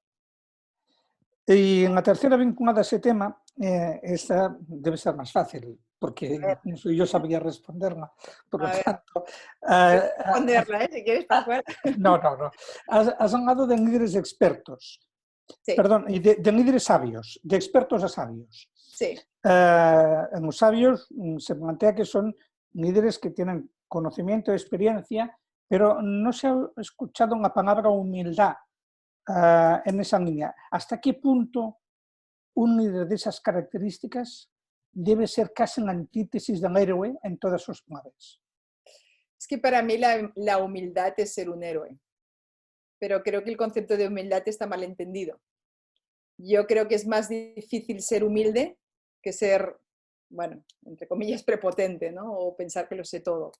Y en la tercera vinculada a ese tema, esta debe ser más fácil, porque A ver, incluso yo sabría responderla. Por lo a ver, tanto, puedes responderla, ¿eh? Si quieres, Pascual. no, no, no. Has hablado de líderes expertos, Sí, perdón, y de líderes sabios, de expertos a sabios. sí. En los sabios se plantea que son líderes que tienen conocimiento, experiencia, pero no se ha escuchado una palabra humildad en esa línea. ¿Hasta qué punto un líder de esas características debe ser casi la antítesis del héroe en todas sus claves? Es que para mí la humildad es ser un héroe, pero creo que el concepto de humildad está mal entendido. Yo creo que es más difícil ser humilde que ser, bueno, entre comillas, prepotente, ¿no? O pensar que lo sé todo.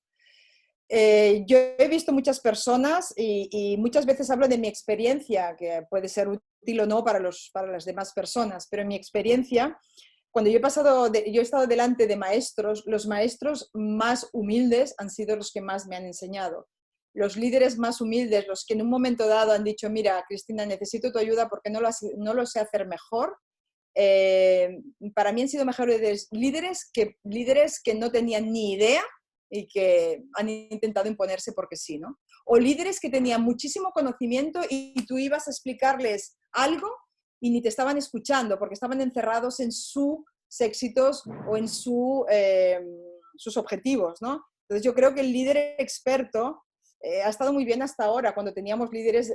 Yo he visto muchas personas y muchas veces hablo de mi experiencia, que puede ser útil o no para las demás personas, pero en mi experiencia, cuando yo he estado delante de maestros, los maestros más humildes han sido los que más me han enseñado. Los líderes más humildes, los que en un momento dado han dicho, mira, Cristina, necesito tu ayuda porque no lo sé hacer mejor. Para mí han sido mejores líderes que no tenían ni idea y que han intentado imponerse porque sí, ¿no? O líderes que tenían muchísimo conocimiento y tú ibas a explicarles algo y ni te estaban escuchando porque estaban encerrados en sus éxitos o en sus objetivos, ¿no? Entonces yo creo que el líder experto ha estado muy bien hasta ahora, cuando teníamos líderes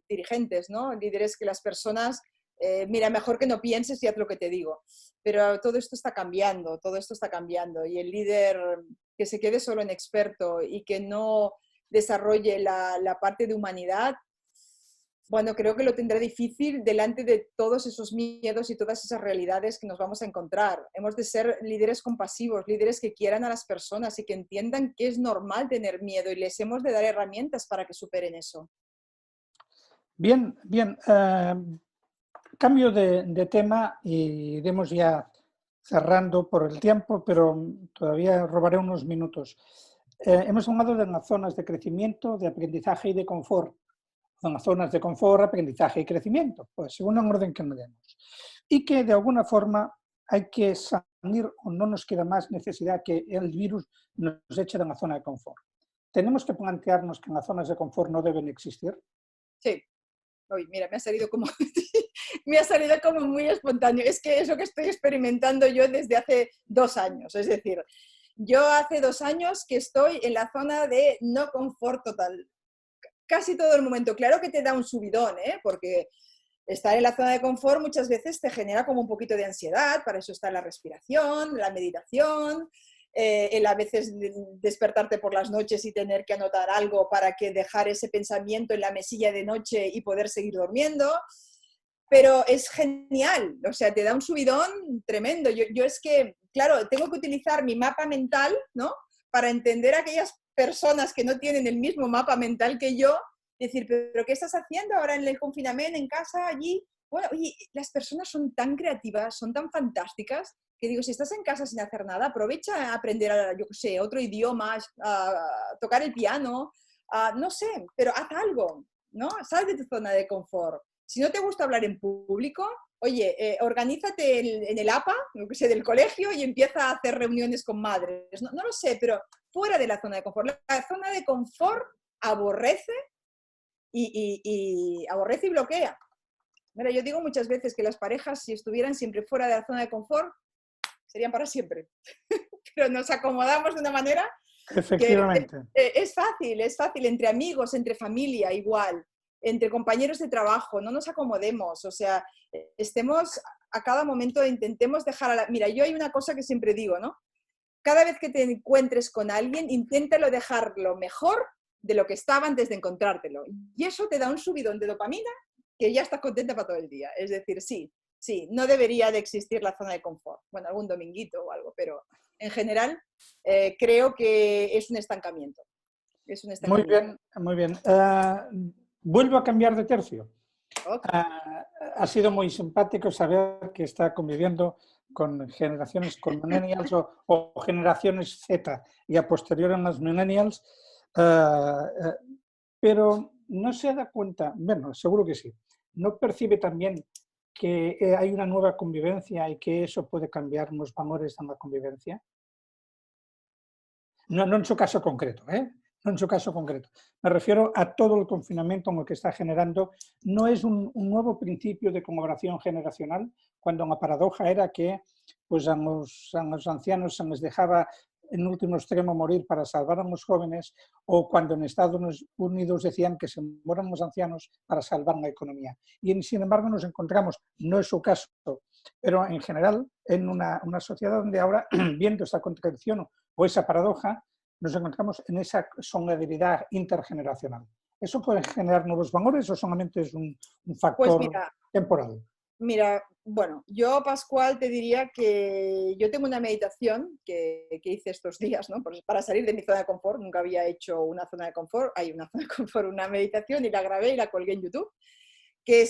dirigentes, ¿no? Líderes que las personas, mira, mejor que no pienses y haz lo que te digo. Pero todo esto está cambiando, y el líder que se quede solo en experto y que no desarrolle la parte de humanidad, bueno, creo que lo tendrá difícil delante de todos esos miedos y todas esas realidades que nos vamos a encontrar. Hemos de ser líderes compasivos, líderes que quieran a las personas y que entiendan que es normal tener miedo y les hemos de dar herramientas para que superen eso. Bien, bien. Cambio de tema y iremos ya cerrando por el tiempo, pero todavía robaré unos minutos. Hemos hablado de las zonas de crecimiento, de aprendizaje y de confort. En las zonas de confort, aprendizaje y crecimiento, pues según el orden que nos demos. Y que de alguna forma hay que salir o no nos queda más necesidad que el virus nos eche de la zona de confort. ¿Tenemos que plantearnos que en las zonas de confort no deben existir? Sí. Uy, mira, me ha salido como muy espontáneo. Es que es lo que estoy experimentando yo desde hace 2 años. Es decir, yo hace 2 años que estoy en la zona de no confort total. Casi todo el momento. Claro que te da un subidón, porque estar en la zona de confort muchas veces te genera como un poquito de ansiedad. Para eso está la respiración, la meditación, el a veces despertarte por las noches y tener que anotar algo para que dejar ese pensamiento en la mesilla de noche y poder seguir durmiendo. Pero es genial, o sea, te da un subidón tremendo. Yo es que, claro, tengo que utilizar mi mapa mental, ¿no? Para entender a aquellas personas que no tienen el mismo mapa mental que yo, decir, pero ¿qué estás haciendo ahora en el confinamiento, en casa, allí? Bueno, oye, las personas son tan creativas, son tan fantásticas, que digo, si estás en casa sin hacer nada, aprovecha a aprender, yo qué sé, otro idioma, a tocar el piano, no sé, pero haz algo, ¿no? Sal de tu zona de confort. Si no te gusta hablar en público, oye, organízate en el APA, lo que sé, del colegio y empieza a hacer reuniones con madres. No lo sé, pero fuera de la zona de confort. La zona de confort aborrece aborrece y bloquea. Mira, yo digo muchas veces que las parejas, si estuvieran siempre fuera de la zona de confort, serían para siempre. Pero nos acomodamos de una manera Efectivamente. que es fácil, entre amigos, entre familia, igual, entre compañeros de trabajo, no nos acomodemos, o sea, estemos a cada momento, intentemos dejar Mira, yo hay una cosa que siempre digo, ¿no? Cada vez que te encuentres con alguien, inténtalo dejarlo mejor de lo que estaba antes de encontrártelo. Y eso te da un subidón de dopamina que ya estás contenta para todo el día. Es decir, sí, no debería de existir la zona de confort. Bueno, algún dominguito o algo, pero en general, creo que es un estancamiento. Es un Muy estancamiento. bien, muy bien. Vuelvo a cambiar de tercio. Okay. Ha sido muy simpático saber que está conviviendo con generaciones, con millennials o generaciones Z y a posteriori en las millennials, pero no se da cuenta, bueno, seguro que sí, no percibe también que hay una nueva convivencia y que eso puede cambiar los valores de la convivencia. No, no en su caso concreto, no en su caso concreto. Me refiero a todo el confinamiento en lo que está generando. No es un nuevo principio de colaboración generacional, cuando la paradoja era que pues, a los ancianos se les dejaba en último extremo morir para salvar a los jóvenes, o cuando en Estados Unidos decían que se mueran los ancianos para salvar la economía. Y sin embargo nos encontramos, no es su caso, pero en general en una sociedad donde ahora, viendo esta contradicción o esa paradoja, nos encontramos en esa solidaridad intergeneracional. ¿Eso puede generar nuevos valores o solamente es un factor Pues temporal? Mira, bueno, yo, Pascual, te diría que yo tengo una meditación que hice estos días, ¿no? Para salir de mi zona de confort. Nunca había hecho una zona de confort. Hay una zona de confort, una meditación, y la grabé y la colgué en YouTube, que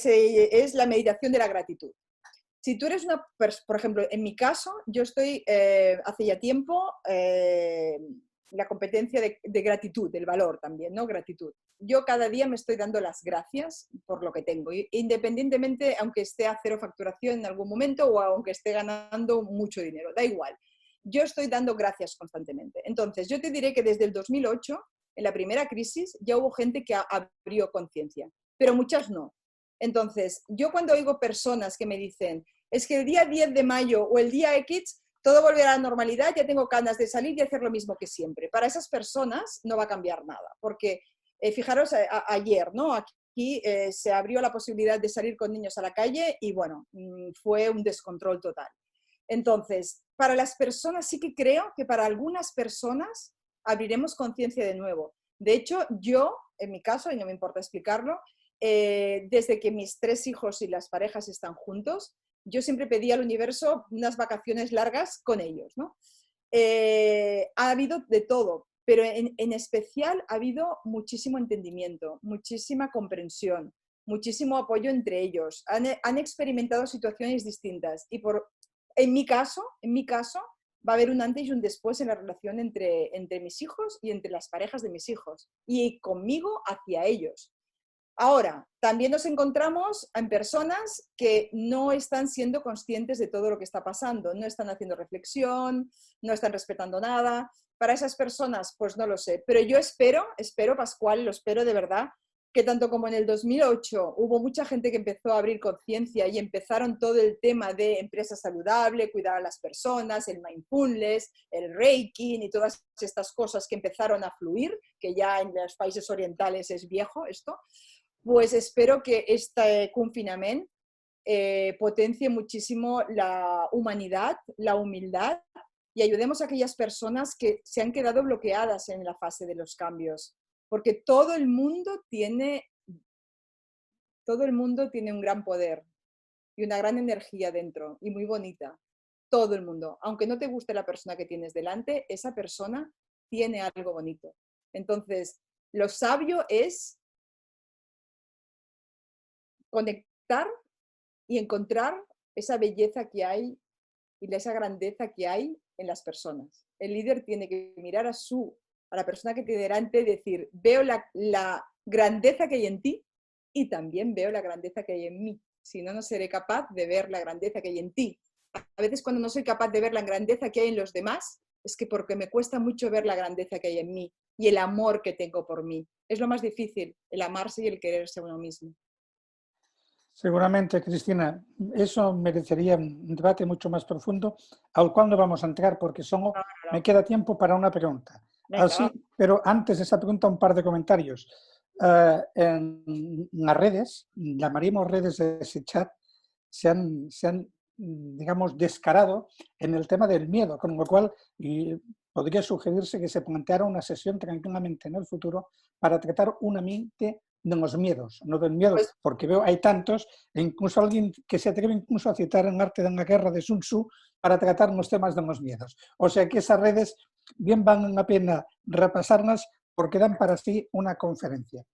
es la meditación de la gratitud. Si tú eres una persona, por ejemplo, en mi caso, yo estoy hace ya tiempo la competencia de gratitud, del valor también, ¿no? Gratitud. Yo cada día me estoy dando las gracias por lo que tengo, independientemente, aunque esté a cero facturación en algún momento o aunque esté ganando mucho dinero, da igual. Yo estoy dando gracias constantemente. Entonces, yo te diré que desde el 2008, en la primera crisis, ya hubo gente que abrió conciencia, pero muchas no. Entonces, yo cuando oigo personas que me dicen, es que el día 10 de mayo o el día X todo volverá a la normalidad, ya tengo ganas de salir y hacer lo mismo que siempre. Para esas personas no va a cambiar nada, porque fijaros, ayer, ¿no? Aquí se abrió la posibilidad de salir con niños a la calle y bueno, fue un descontrol total. Entonces, para las personas sí que creo que para algunas personas abriremos conciencia de nuevo. De hecho, yo, en mi caso, y no me importa explicarlo, desde que mis 3 hijos y las parejas están juntos, yo siempre pedí al universo unas vacaciones largas con ellos, ¿no? Ha habido de todo, pero en especial ha habido muchísimo entendimiento, muchísima comprensión, muchísimo apoyo entre ellos. Han experimentado situaciones distintas y en mi caso, va a haber un antes y un después en la relación entre mis hijos y entre las parejas de mis hijos y conmigo hacia ellos. Ahora, también nos encontramos en personas que no están siendo conscientes de todo lo que está pasando, no están haciendo reflexión, no están respetando nada. Para esas personas, pues no lo sé. Pero yo espero, Pascual, lo espero de verdad, que tanto como en el 2008 hubo mucha gente que empezó a abrir conciencia y empezaron todo el tema de empresa saludable, cuidar a las personas, el mindfulness, el reiki y todas estas cosas que empezaron a fluir, que ya en los países orientales es viejo esto. Pues espero que este confinamiento potencie muchísimo la humanidad, la humildad y ayudemos a aquellas personas que se han quedado bloqueadas en la fase de los cambios. Porque todo el mundo tiene un gran poder y una gran energía dentro y muy bonita. Todo el mundo. Aunque no te guste la persona que tienes delante, esa persona tiene algo bonito. Entonces, lo sabio es conectar y encontrar esa belleza que hay y esa grandeza que hay en las personas. El líder tiene que mirar a la persona que tiene delante y decir, veo la grandeza que hay en ti y también veo la grandeza que hay en mí. Si no, no seré capaz de ver la grandeza que hay en ti. A veces cuando no soy capaz de ver la grandeza que hay en los demás, es que porque me cuesta mucho ver la grandeza que hay en mí y el amor que tengo por mí. Es lo más difícil, el amarse y el quererse a uno mismo. Seguramente, Cristina, eso merecería un debate mucho más profundo, al cual no vamos a entrar porque solo me queda tiempo para una pregunta. Así, pero antes de esa pregunta, un par de comentarios. En las redes, llamaríamos redes de ese chat, se han, digamos, descarado en el tema del miedo, con lo cual podría sugerirse que se planteara una sesión tranquilamente en el futuro para tratar los miedos, no del miedo, Pues, porque veo hay tantos, e incluso alguien que se atreve incluso a citar en Arte de la Guerra de Sun Tzu para tratar los temas de los miedos. O sea que esas redes bien van la pena repasarlas porque dan para sí una conferencia.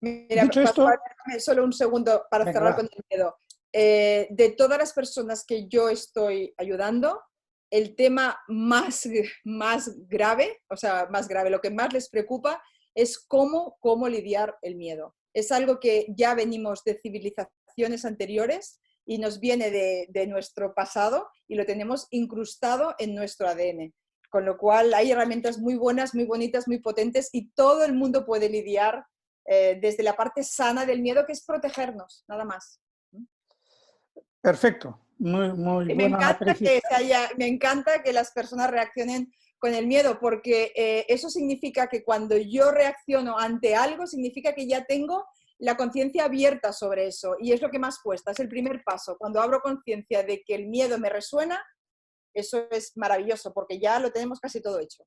mira, Dicho Pascual, esto, déjame solo un segundo para venga, cerrar va. con el miedo. De todas las personas que yo estoy ayudando, el tema más grave, o sea, más grave, lo que más les preocupa es cómo lidiar el miedo. Es algo que ya venimos de civilizaciones anteriores y nos viene de nuestro pasado y lo tenemos incrustado en nuestro ADN. Con lo cual hay herramientas muy buenas, muy bonitas, muy potentes y todo el mundo puede lidiar desde la parte sana del miedo, que es protegernos, nada más. Perfecto, muy Me buena encanta apreciación. me encanta que las personas reaccionen con el miedo, porque eso significa que cuando yo reacciono ante algo, significa que ya tengo la conciencia abierta sobre eso, y es lo que más cuesta, es el primer paso. Cuando abro conciencia de que el miedo me resuena, eso es maravilloso, porque ya lo tenemos casi todo hecho.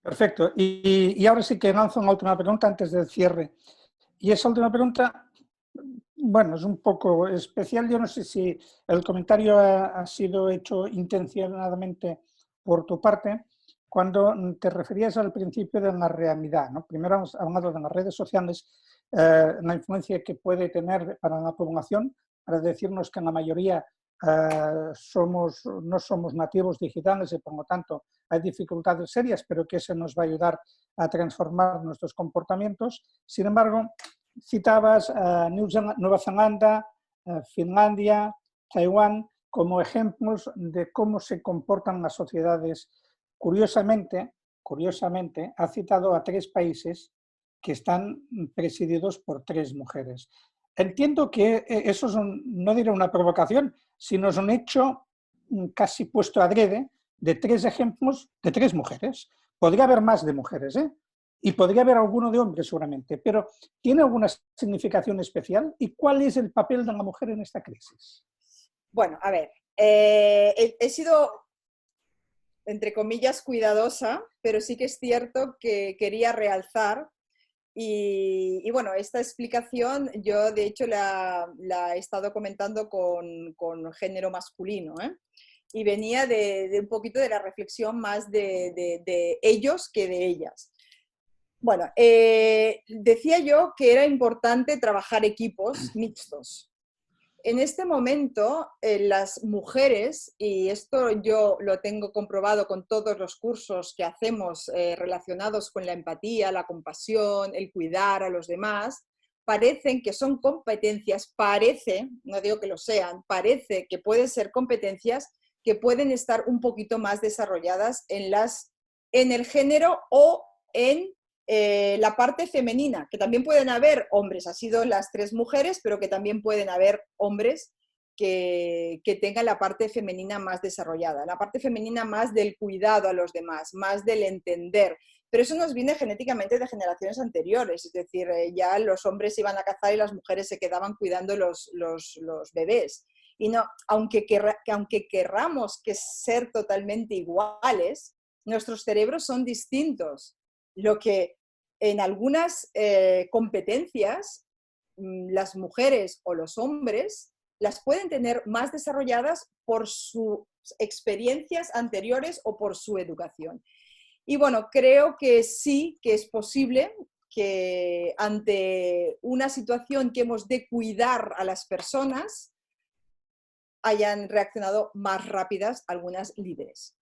Perfecto. Y ahora sí que lanzo una última pregunta antes del cierre. Y esa última pregunta, bueno, es un poco especial. Yo no sé si el comentario ha sido hecho intencionadamente por tu parte cuando te referías al principio de la realidad, ¿no? Primero hemos hablado de las redes sociales, la influencia que puede tener para la población, para decirnos que en la mayoría no somos nativos digitales y por lo tanto hay dificultades serias, pero que eso nos va a ayudar a transformar nuestros comportamientos. Sin embargo, citabas Nueva Zelanda, Finlandia, Taiwán como ejemplos de cómo se comportan las sociedades. Curiosamente, ha citado a 3 países que están presididos por 3 mujeres. Entiendo que eso no diré una provocación, sino es un hecho casi puesto adrede de 3 ejemplos de 3 mujeres. Podría haber más de mujeres, ¿eh? Y podría haber alguno de hombres seguramente, pero ¿tiene alguna significación especial? ¿Y cuál es el papel de la mujer en esta crisis? Bueno, a ver, he sido, entre comillas, cuidadosa, pero sí que es cierto que quería realzar. Y bueno, esta explicación yo de hecho la he estado comentando con género masculino, ¿eh? Y venía de un poquito de la reflexión más de ellos que de ellas. Bueno, decía yo que era importante trabajar equipos mixtos. En este momento, las mujeres, y esto yo lo tengo comprobado con todos los cursos que hacemos relacionados con la empatía, la compasión, el cuidar a los demás, parecen que son competencias, no digo que lo sean, parece que pueden ser competencias que pueden estar un poquito más desarrolladas en el género o en la parte femenina, que también pueden haber hombres, ha sido las 3 mujeres, pero que también pueden haber hombres que tengan la parte femenina más desarrollada, la parte femenina más del cuidado a los demás, más del entender. Pero eso nos viene genéticamente de generaciones anteriores, es decir, ya los hombres iban a cazar y las mujeres se quedaban cuidando los bebés. Y no, aunque querramos que ser totalmente iguales, nuestros cerebros son distintos. Lo que en algunas competencias las mujeres o los hombres las pueden tener más desarrolladas por sus experiencias anteriores o por su educación. Y bueno, creo que sí que es posible que ante una situación que hemos de cuidar a las personas hayan reaccionado más rápidas algunas líderes.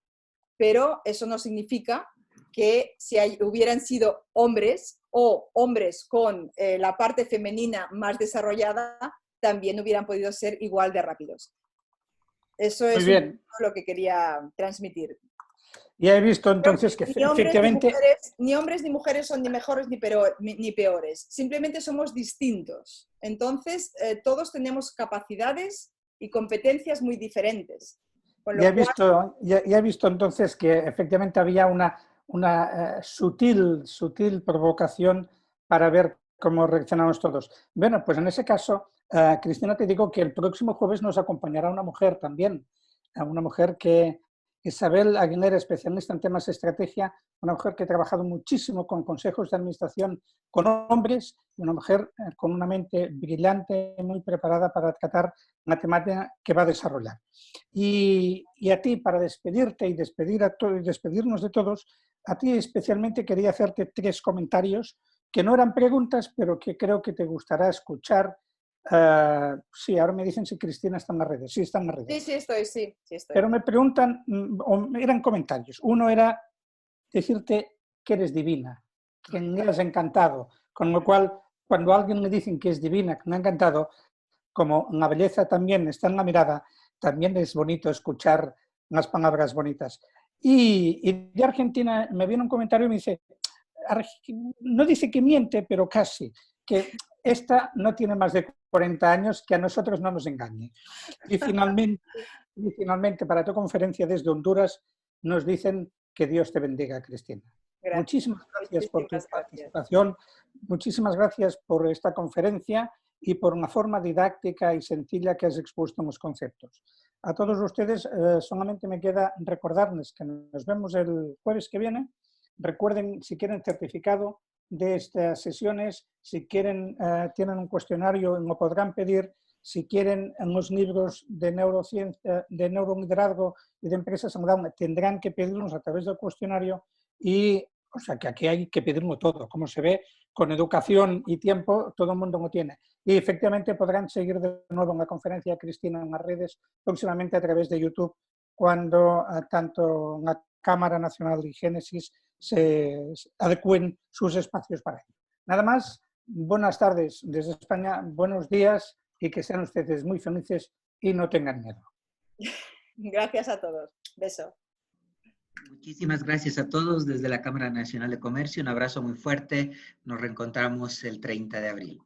Pero eso no significa que si hubieran sido hombres o hombres con la parte femenina más desarrollada, también hubieran podido ser igual de rápidos. Eso es un poco lo que quería transmitir. Ya he visto entonces que efectivamente... Ni hombres ni mujeres son ni mejores ni peores. Simplemente somos distintos. Entonces, todos tenemos capacidades y competencias muy diferentes. Ya he visto entonces que efectivamente había una sutil provocación para ver cómo reaccionamos todos. Bueno, pues en ese caso, Cristina, te digo que el próximo jueves nos acompañará una mujer también, una mujer que Isabel Aguilera, especialista en temas de estrategia, una mujer que ha trabajado muchísimo con consejos de administración con hombres, y una mujer con una mente brillante, muy preparada para tratar una temática que va a desarrollar. Y a ti, para despedirte y despedirnos de todos, a ti especialmente quería hacerte 3 comentarios que no eran preguntas, pero que creo que te gustará escuchar. Sí, ahora me dicen si Cristina está en las redes. Sí, está en las redes. Sí, estoy. Pero me preguntan, eran comentarios. Uno era decirte que eres divina, que me has encantado. Con lo cual, cuando alguien me dice que es divina, que me ha encantado, como la belleza también está en la mirada, también es bonito escuchar unas palabras bonitas. Y de Argentina me viene un comentario y me dice, no dice que miente, pero casi, que esta no tiene más de 40 años, que a nosotros no nos engañe. Y finalmente, para tu conferencia desde Honduras, nos dicen que Dios te bendiga, Cristina. Gracias. Muchísimas gracias por tu participación, muchísimas gracias por esta conferencia y por una forma didáctica y sencilla que has expuesto en los conceptos. A todos ustedes solamente me queda recordarles que nos vemos el jueves que viene. Recuerden, si quieren certificado de estas sesiones, si quieren, tienen un cuestionario, lo podrán pedir. Si quieren en los libros de neurociencia, de neuroliderazgo y de empresas en Down, tendrán que pedirlos a través del cuestionario. Y, o sea, que aquí hay que pedirlo todo. Como se ve, con educación y tiempo, todo el mundo lo tiene. Y efectivamente podrán seguir de nuevo en la conferencia de Cristina en las redes, próximamente a través de YouTube, cuando tanto la Cámara Nacional y Génesis se adecúen sus espacios para ello. Nada más, buenas tardes desde España, buenos días y que sean ustedes muy felices y no tengan miedo. Gracias a todos. Beso. Muchísimas gracias a todos desde la Cámara Nacional de Comercio. Un abrazo muy fuerte. Nos reencontramos el 30 de abril.